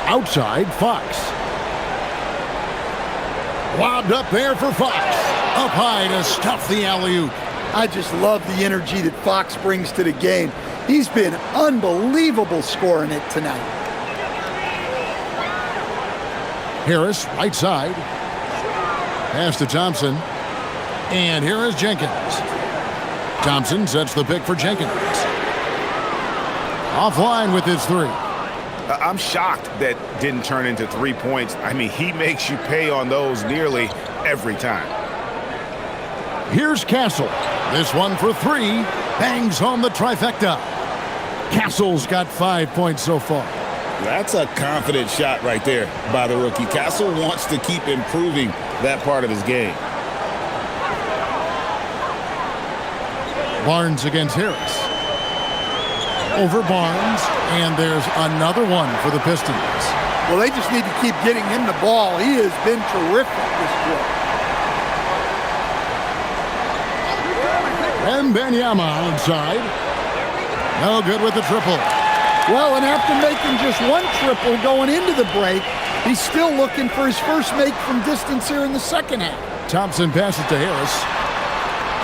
Outside, Fox. Lobbed up there for Fox. Up high to stuff the alley-oop. I just love the energy that Fox brings to the game. He's been unbelievable scoring it tonight. Harris, right side. Pass to Thompson. And here is Jenkins. Thompson sets the pick for Jenkins. Offline with his three. I'm shocked that didn't turn into 3 points. I mean, he makes you pay on those nearly every time. Here's Castle. This one for 3. Bangs home the trifecta. Castle's got 5 points so far. That's a confident shot right there by the rookie. Castle wants to keep improving that part of his game. Barnes against Harris. Over Barnes, and there's another one for the Pistons. Well, they just need to keep getting him the ball. He has been terrific this quarter. Wembanyama outside. No good with the triple. Well, and after making just one triple going into the break, he's still looking for his first make from distance here in the second half. Thompson passes to Harris.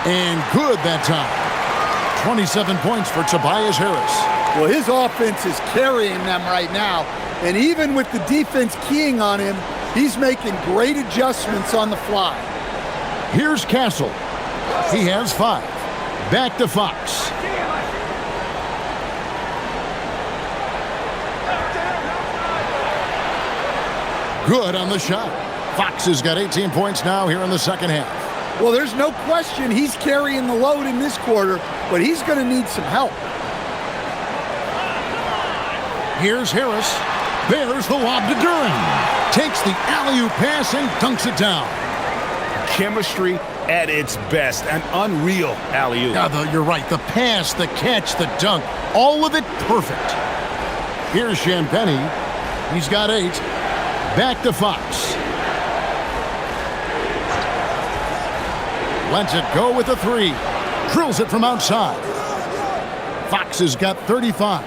And good that time. 27 points for Tobias Harris. Well, his offense is carrying them right now. And even with the defense keying on him, he's making great adjustments on the fly. Here's Castle. He has 5. Back to Fox. Good on the shot. Fox has got 18 points now here in the second half. Well, there's no question he's carrying the load in this quarter, but he's going to need some help. Here's Harris. There's the lob to Duren. Takes the alley-oop pass and dunks it down. Chemistry at its best. An unreal alley-oop. Yeah, you're right. The pass, the catch, the dunk, all of it perfect. Here's Champagnie. He's got 8. Back to Fox. Lets it go with a 3. Drills it from outside. Fox has got 35.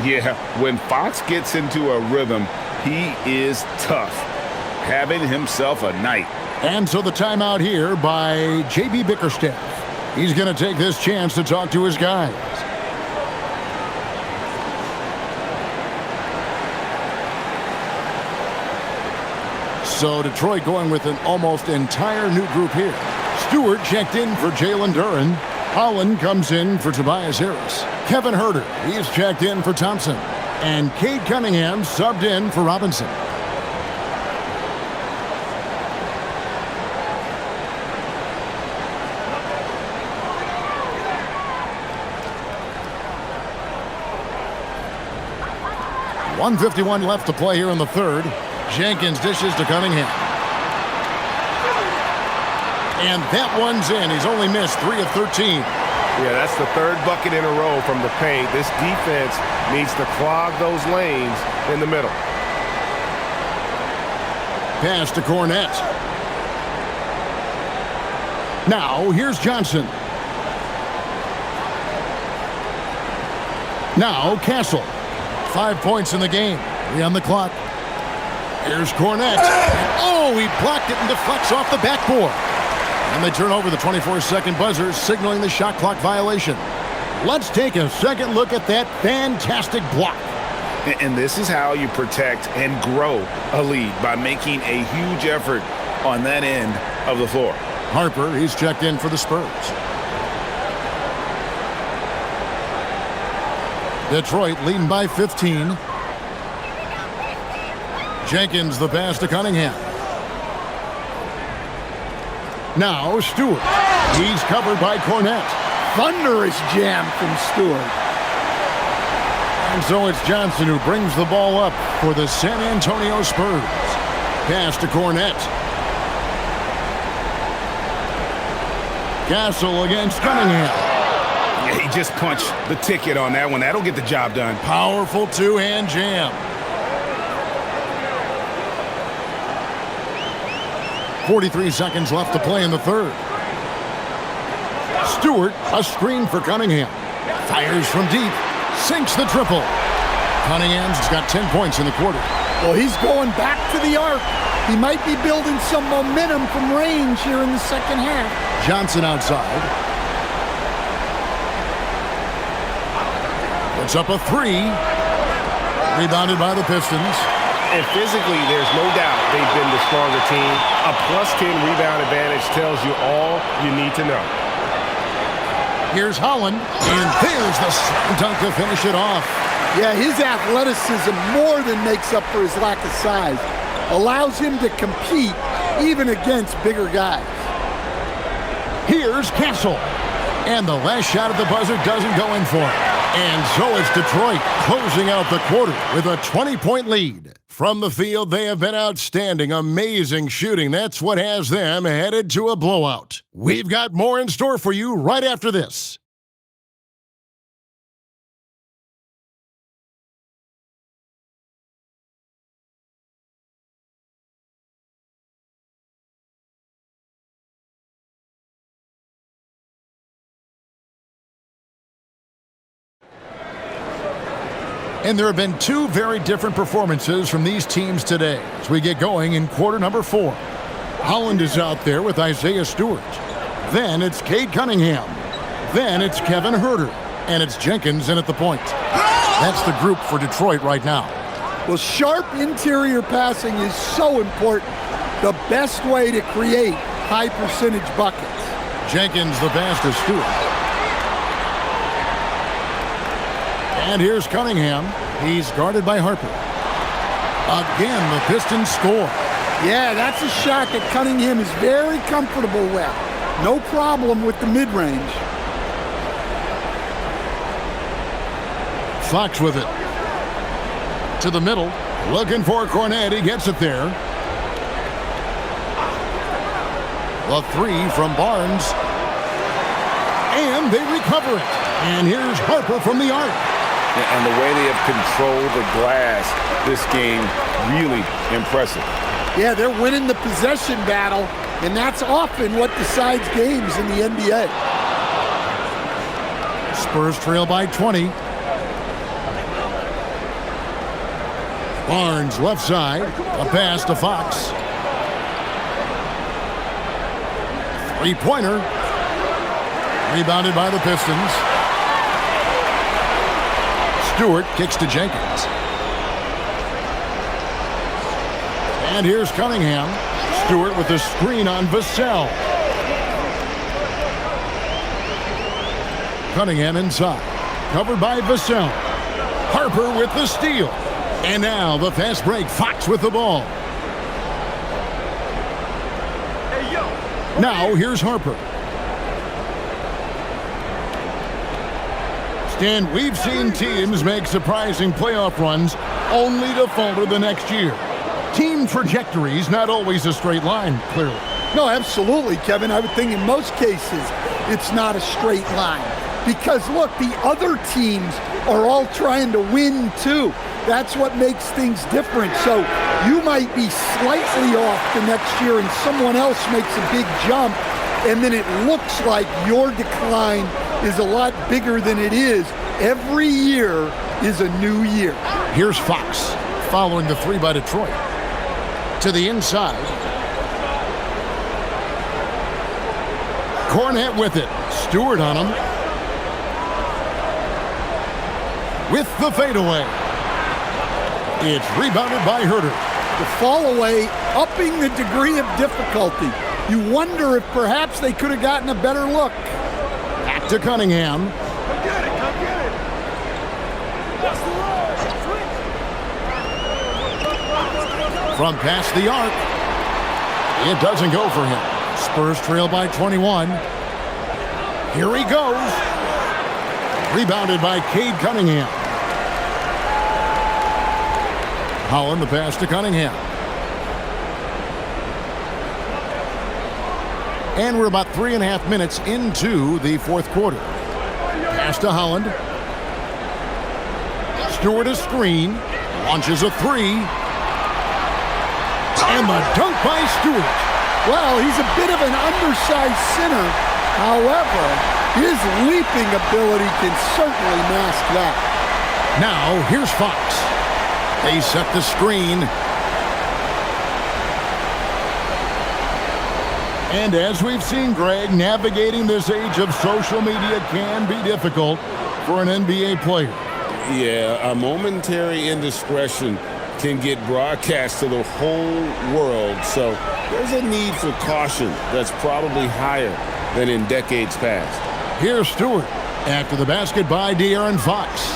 Yeah, when Fox gets into a rhythm, he is tough. Having himself a night. And so the timeout here by J.B. Bickerstaff. He's going to take this chance to talk to his guys. So Detroit going with an almost entire new group here. Stewart checked in for Jalen Duren. Holland comes in for Tobias Harris. Kevin Huerter, he's checked in for Thompson. And Cade Cunningham subbed in for Robinson. .151 left to play here in the third. Jenkins dishes to Cunningham. And that one's in. He's only missed 3 of 13. Yeah, that's the third bucket in a row from the paint. This defense needs to clog those lanes in the middle. Pass to Cornette. Now, here's Johnson. Now, Castle. 5 points in the game. 3 on the clock. Here's Cornette. Oh, he blocked it and deflects off the backboard. And they turn over the 24-second buzzer, signaling the shot clock violation. Let's take a second look at that fantastic block. And this is how you protect and grow a lead, by making a huge effort on that end of the floor. Harper, he's checked in for the Spurs. Detroit leading by 15. Jenkins the pass to Cunningham. Now Stewart. He's covered by Cornette. Thunderous jam from Stewart. And so it's Johnson who brings the ball up for the San Antonio Spurs. Pass to Cornette. Castle against Cunningham. Yeah, he just punched the ticket on that one. That'll get the job done. Powerful two-hand jam. 43 seconds left to play in the third. Stewart, a screen for Cunningham. Fires from deep. Sinks the triple. Cunningham's got 10 points in the quarter. Well, he's going back to the arc. He might be building some momentum from range here in the second half. Johnson outside. Puts up a 3. Rebounded by the Pistons. And physically, there's no doubt they've been the stronger team. A +10 rebound advantage tells you all you need to know. Here's Holland, and there's the slam dunk to finish it off. Yeah, his athleticism more than makes up for his lack of size. Allows him to compete even against bigger guys. Here's Castle. And the last shot at the buzzer doesn't go in for him. And so it's Detroit closing out the quarter with a 20-point lead. From the field, they have been outstanding, amazing shooting. That's what has them headed to a blowout. We've got more in store for you right after this. And there have been 2 very different performances from these teams today as we get going in quarter number 4. Holland is out there with Isaiah Stewart. Then it's Cade Cunningham. Then it's Kevin Huerter. And it's Jenkins in at the point. That's the group for Detroit right now. Well, sharp interior passing is so important. The best way to create high-percentage buckets. Jenkins the pass to Stewart. And here's Cunningham. He's guarded by Harper. Again, the Pistons score. Yeah, that's a shot that Cunningham is very comfortable with. No problem with the mid-range. Fox with it. To the middle. Looking for Cornet. He gets it there. The three from Barnes. And they recover it. And here's Harper from the arc. And the way they have controlled the glass this game, really impressive. Yeah, they're winning the possession battle, and that's often what decides games in the NBA. Spurs trail by 20. Barnes left side. A pass to Fox. Three-pointer. Rebounded by the Pistons. Stewart kicks to Jenkins. And here's Cunningham. Stewart with the screen on Vassell. Cunningham inside. Covered by Vassell. Harper with the steal. And now the fast break. Fox with the ball. Now here's Harper. Stan, we've seen teams make surprising playoff runs only to falter the next year. Team trajectory's not always a straight line, clearly. No, absolutely, Kevin. I would think in most cases it's not a straight line. Because, look, the other teams are all trying to win, too. That's what makes things different. So you might be slightly off the next year and someone else makes a big jump, and then it looks like your decline is a lot bigger than it is. Every year is a new year. Here's Fox following the three by Detroit. To the inside. Cornet with it. Stewart on him. With the fadeaway. It's rebounded by Herter. The fall away, upping the degree of difficulty. You wonder if perhaps they could have gotten a better look. Back to Cunningham. Come get it, come get it. That's the run. From past the arc. It doesn't go for him. Spurs trail by 21. Here he goes. Rebounded by Cade Cunningham. Holland the pass to Cunningham. And we're about 3.5 minutes into the fourth quarter. Pass to Holland. Stewart a screen. Launches a three. And the dunk by Stewart. Well, he's a bit of an undersized center. However, his leaping ability can certainly mask that. Now, here's Fox. They set the screen. And as we've seen, Greg, navigating this age of social media can be difficult for an NBA player. Yeah, a momentary indiscretion can get broadcast to the whole world. So there's a need for caution that's probably higher than in decades past. Here's Stewart after the basket by De'Aaron Fox.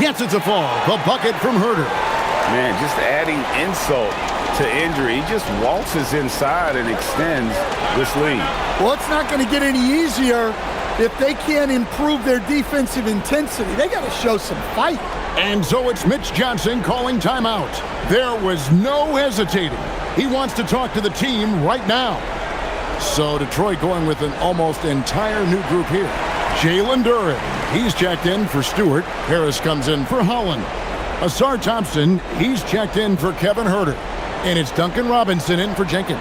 Gets it to fall. The bucket from Herter. Man, just adding insult to injury. He just waltzes inside and extends this lead. Well, it's not going to get any easier if they can't improve their defensive intensity. They got to show some fight. And so it's Mitch Johnson calling timeout. There was no hesitating. He wants to talk to the team right now. So Detroit going with an almost entire new group here. Jalen Duren, he's checked in for Stewart. Harris comes in for Holland. Asar Thompson, he's checked in for Kevin Herter. And it's Duncan Robinson in for Jenkins.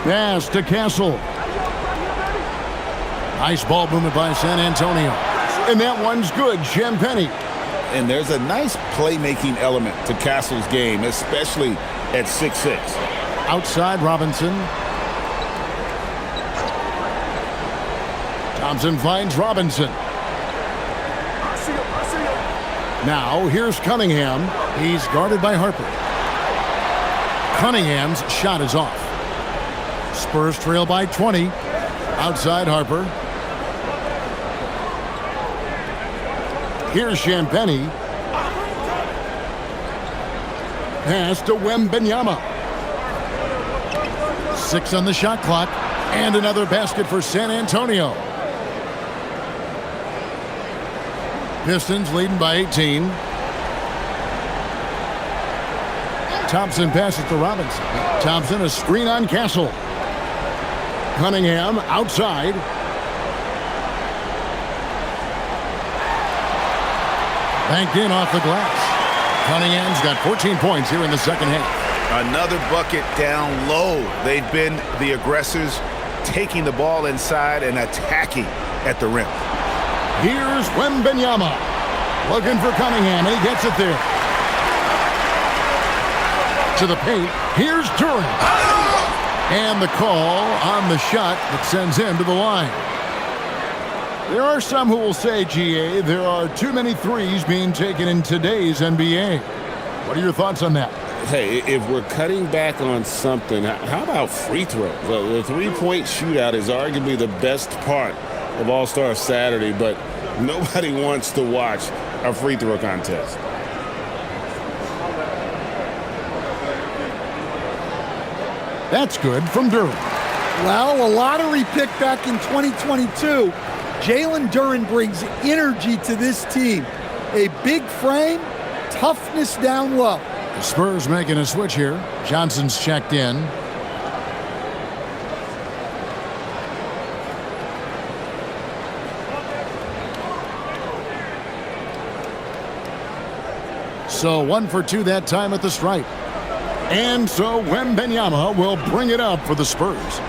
Pass to Castle. Nice ball movement by San Antonio. And that one's good. Champagnie. And there's a nice playmaking element to Castle's game, especially at 6'6". Outside Robinson. Thompson finds Robinson. Now here's Cunningham. He's guarded by Harper. Cunningham's shot is off. Spurs trail by 20. Outside Harper. Here's Champagnie. Pass to Wembanyama. 6 on the shot clock. And another basket for San Antonio. Pistons leading by 18. Thompson passes to Robinson. Thompson, a screen on Castle. Cunningham outside. Banked in off the glass. Cunningham's got 14 points here in the second half. Another bucket down low. They've been the aggressors, taking the ball inside and attacking at the rim. Here's Wembanyama. Looking for Cunningham, and he gets it there. To the paint. Here's Durant. And the call on the shot that sends him to the line. There are some who will say, GA, there are too many threes being taken in today's NBA. What are your thoughts on that? Hey, if we're cutting back on something, how about free throws? The three-point shootout is arguably the best part of All-Star Saturday, but nobody wants to watch a free throw contest. That's good from Durant. Well, a lottery pick back in 2022. Jalen Duren brings energy to this team. A big frame, toughness down low. The Spurs making a switch here. Johnson's checked in. So 1 for 2 that time at the stripe. And so Wembanyama will bring it up for the Spurs.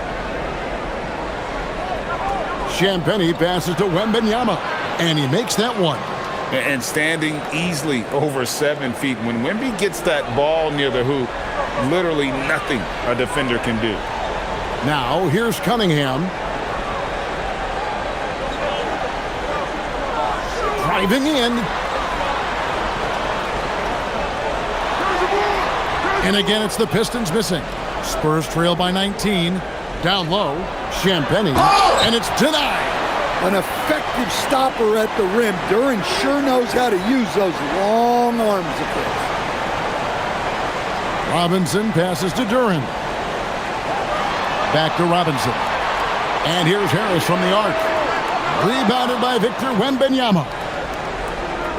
Champagnie passes to Wembanyama, and he makes that one. And standing easily over 7 feet. When Wemby gets that ball near the hoop, literally nothing a defender can do. Now, here's Cunningham. Driving in. And again, it's the Pistons missing. Spurs trail by 19. Down low, Champagnie, and it's denied. An effective stopper at the rim. Duren sure knows how to use those long arms of his. Robinson passes to Duren. Back to Robinson. And here's Harris from the arc. Rebounded by Victor Wembanyama.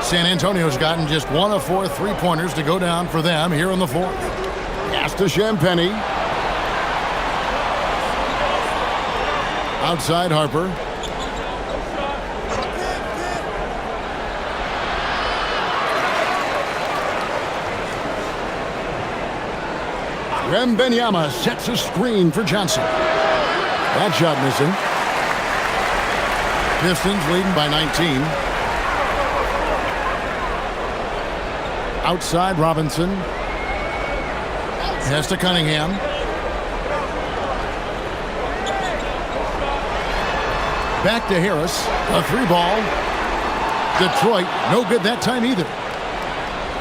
San Antonio's gotten just 1 of 4 three-pointers to go down for them here in the fourth. Pass to Champagnie. Outside Harper. Wembanyama sets a screen for Johnson. That shot missing. Pistons leading by 19. Outside Robinson. Pass to Cunningham. Back to Harris. A 3-ball. Detroit, no good that time either.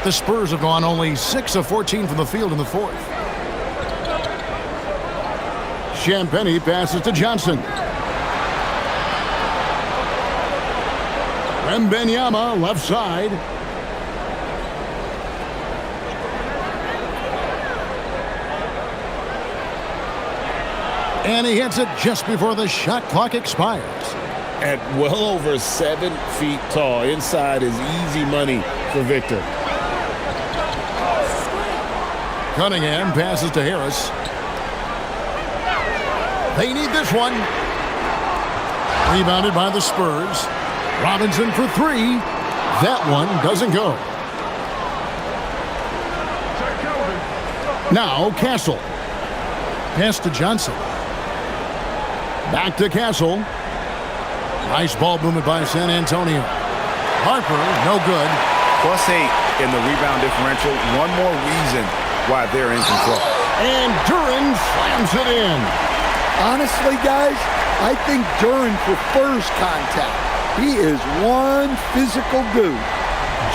The Spurs have gone only 6 of 14 from the field in the fourth. Champagnie passes to Johnson. Wembanyama left side. And he hits it just before the shot clock expires. At well over 7 feet tall, inside is easy money for Victor. Cunningham passes to Harris. They need this one. Rebounded by the Spurs. Robinson for 3. That one doesn't go. Now Castle. Pass to Johnson. Back to Castle. Nice ball movement by San Antonio. Harper, no good. +8 in the rebound differential. One more reason why they're in control. And Duran slams it in. Honestly, guys, I think Duran prefers contact. He is one physical dude.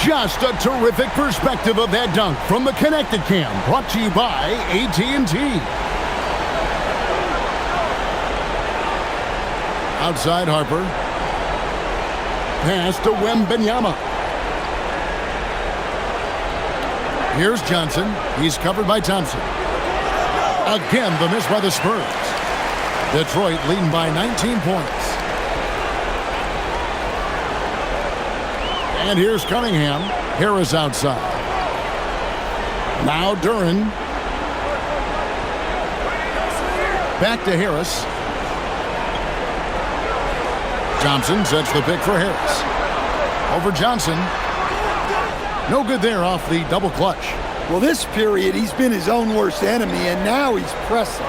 Just a terrific perspective of that dunk from the Connected Cam, brought to you by AT&T. Outside Harper. Pass to Wembanyama. Here's Johnson. He's covered by Thompson. Again, the miss by the Spurs. Detroit leading by 19 points. And here's Cunningham. Harris outside. Now Duran. Back to Harris. Johnson sets the pick for Harris. Over Johnson. No good there off the double clutch. Well, this period, he's been his own worst enemy, and now he's pressing.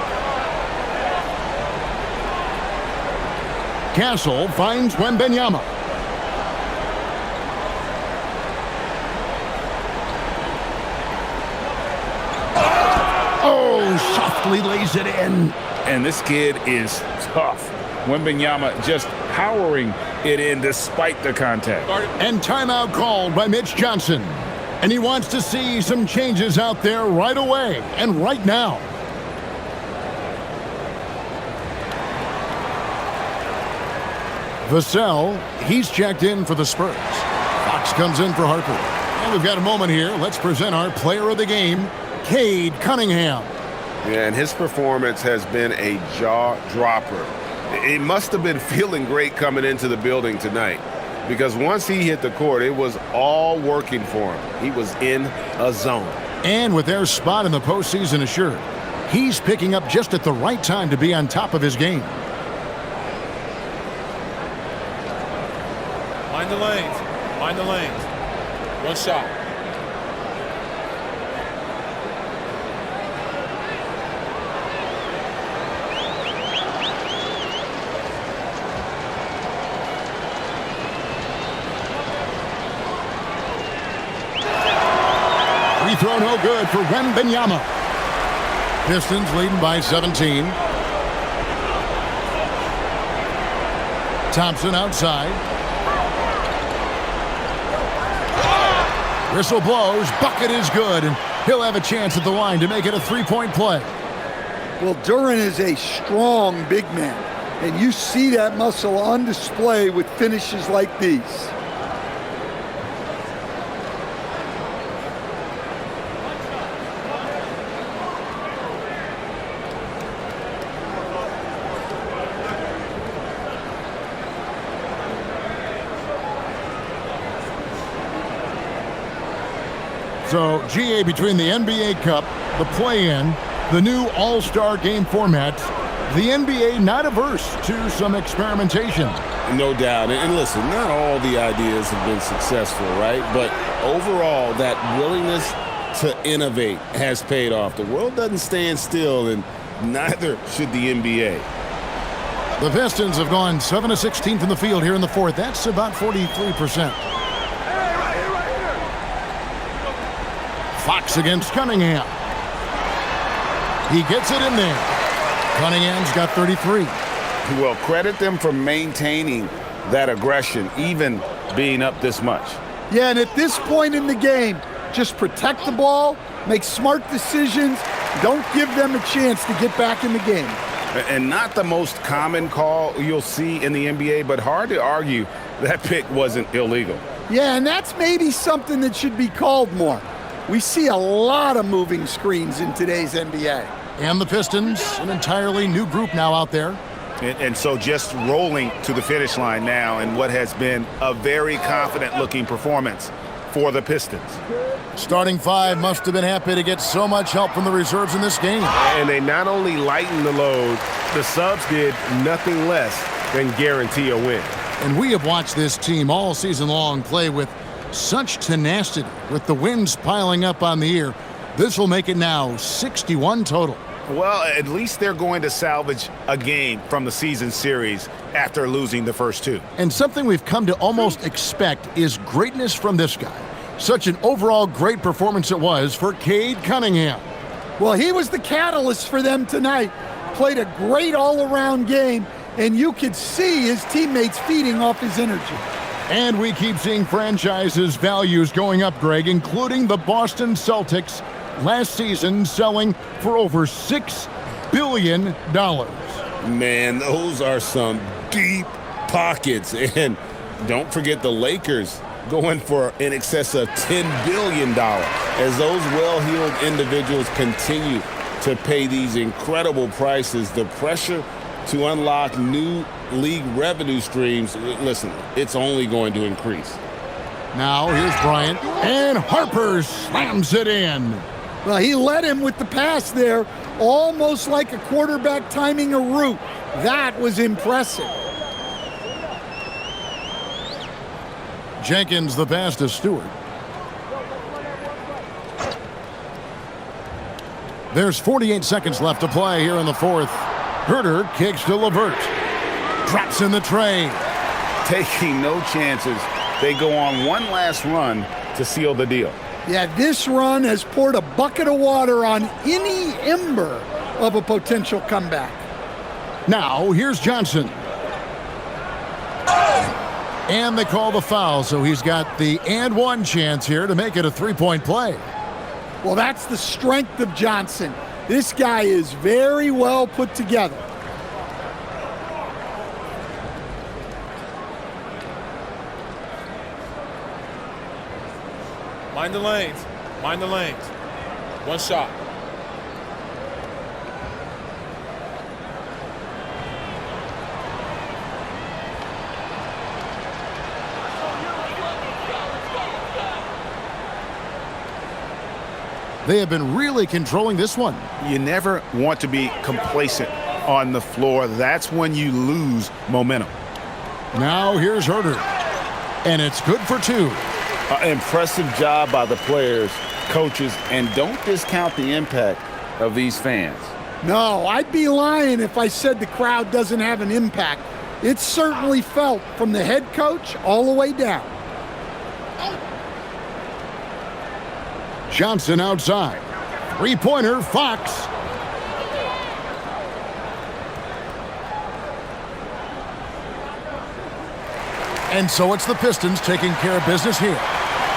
Castle finds Wembanyama. Oh, softly lays it in. And this kid is tough. Wembanyama just powering it in despite the contact. And timeout called by Mitch Johnson. And he wants to see some changes out there right away and right now. Vassell, he's checked in for the Spurs. Fox comes in for Harper. And we've got a moment here. Let's present our player of the game, Cade Cunningham. Yeah, and his performance has been a jaw-dropper. It must have been feeling great coming into the building tonight, because once he hit the court, it was all working for him. He was in a zone. And with their spot in the postseason assured, he's picking up just at the right time to be on top of his game. Mind the lanes. Mind the lanes. One shot. Free throw no good for Wembanyama. Pistons leading by 17. Thompson outside. Whistle blows. Bucket is good, and he'll have a chance at the line to make it a three-point play. Well, Duran is a strong big man, and you see that muscle on display with finishes like these. So, GA, between the NBA Cup, the play-in, the new All-Star Game format, the NBA not averse to some experimentation. No doubt. And listen, not all the ideas have been successful, right? But overall, that willingness to innovate has paid off. The world doesn't stand still, and neither should the NBA. The Pistons have gone 7 of 16 from the field here in the fourth. That's about 43%. Fox against Cunningham. He gets it in there. Cunningham's got 33. Well, credit them for maintaining that aggression, even being up this much. Yeah, and at this point in the game, just protect the ball, make smart decisions, don't give them a chance to get back in the game. And not the most common call you'll see in the NBA, but hard to argue that pick wasn't illegal. Yeah, and that's maybe something that should be called more. We see a lot of moving screens in today's NBA. And the Pistons, an entirely new group now out there. And so just rolling to the finish line now in what has been a very confident-looking performance for the Pistons. Starting five must have been happy to get so much help from the reserves in this game. And they not only lightened the load, the subs did nothing less than guarantee a win. And we have watched this team all season long play with such tenacity. With the wins piling up on the year, this will make it now 61 total. Well, at least they're going to salvage a game from the season series after losing the first two. And something we've come to almost expect is greatness from this guy. Such an overall great performance it was for Cade Cunningham. Well, he was the catalyst for them tonight. Played a great all-around game, and you could see his teammates feeding off his energy. And we keep seeing franchises' values going up, Greg, including the Boston Celtics last season selling for over $6 billion. Man, those are some deep pockets. And don't forget the Lakers going for in excess of $10 billion as those well-heeled individuals continue to pay these incredible prices. The pressure to unlock new league revenue streams, listen, it's only going to increase. Now here's Bryant, and Harper slams it in. Well, he led him with the pass there, almost like a quarterback timing a route. That was impressive. Jenkins the pass to Stewart. There's 48 seconds left to play here in the fourth. Herter kicks to LeVert. Drops in the tray. Taking no chances. They go on one last run to seal the deal. Yeah, this run has poured a bucket of water on any ember of a potential comeback. Now, here's Johnson. And they call the foul, so he's got the and one chance here to make it a three-point play. Well, that's the strength of Johnson. This guy is very well put together. Mind the lanes. Mind the lanes. One shot. They have been really controlling this one. You never want to be complacent on the floor. That's when you lose momentum. Now here's Herter. And it's good for two. Impressive job by the players, coaches, and don't discount the impact of these fans. No, I'd be lying if I said the crowd doesn't have an impact. It's certainly felt from the head coach all the way down. Johnson outside. Three-pointer, Fox. And so it's the Pistons taking care of business here.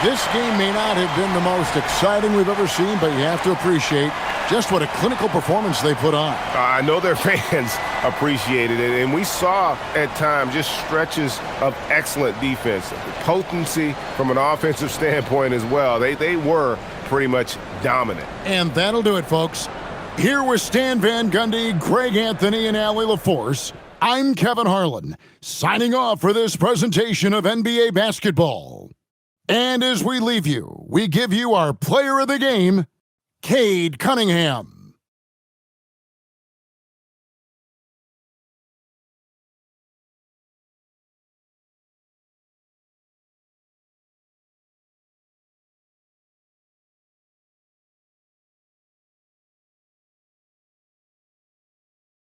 This game may not have been the most exciting we've ever seen, but you have to appreciate just what a clinical performance they put on. I know their fans appreciated it, and we saw at times just stretches of excellent defense. Potency from an offensive standpoint as well. They were pretty much dominant. And that'll do it, folks. Here with Stan Van Gundy, Greg Anthony, and Allie LaForce, I'm Kevin Harlan, signing off for this presentation of NBA basketball. And as we leave you, we give you our player of the game, Cade Cunningham.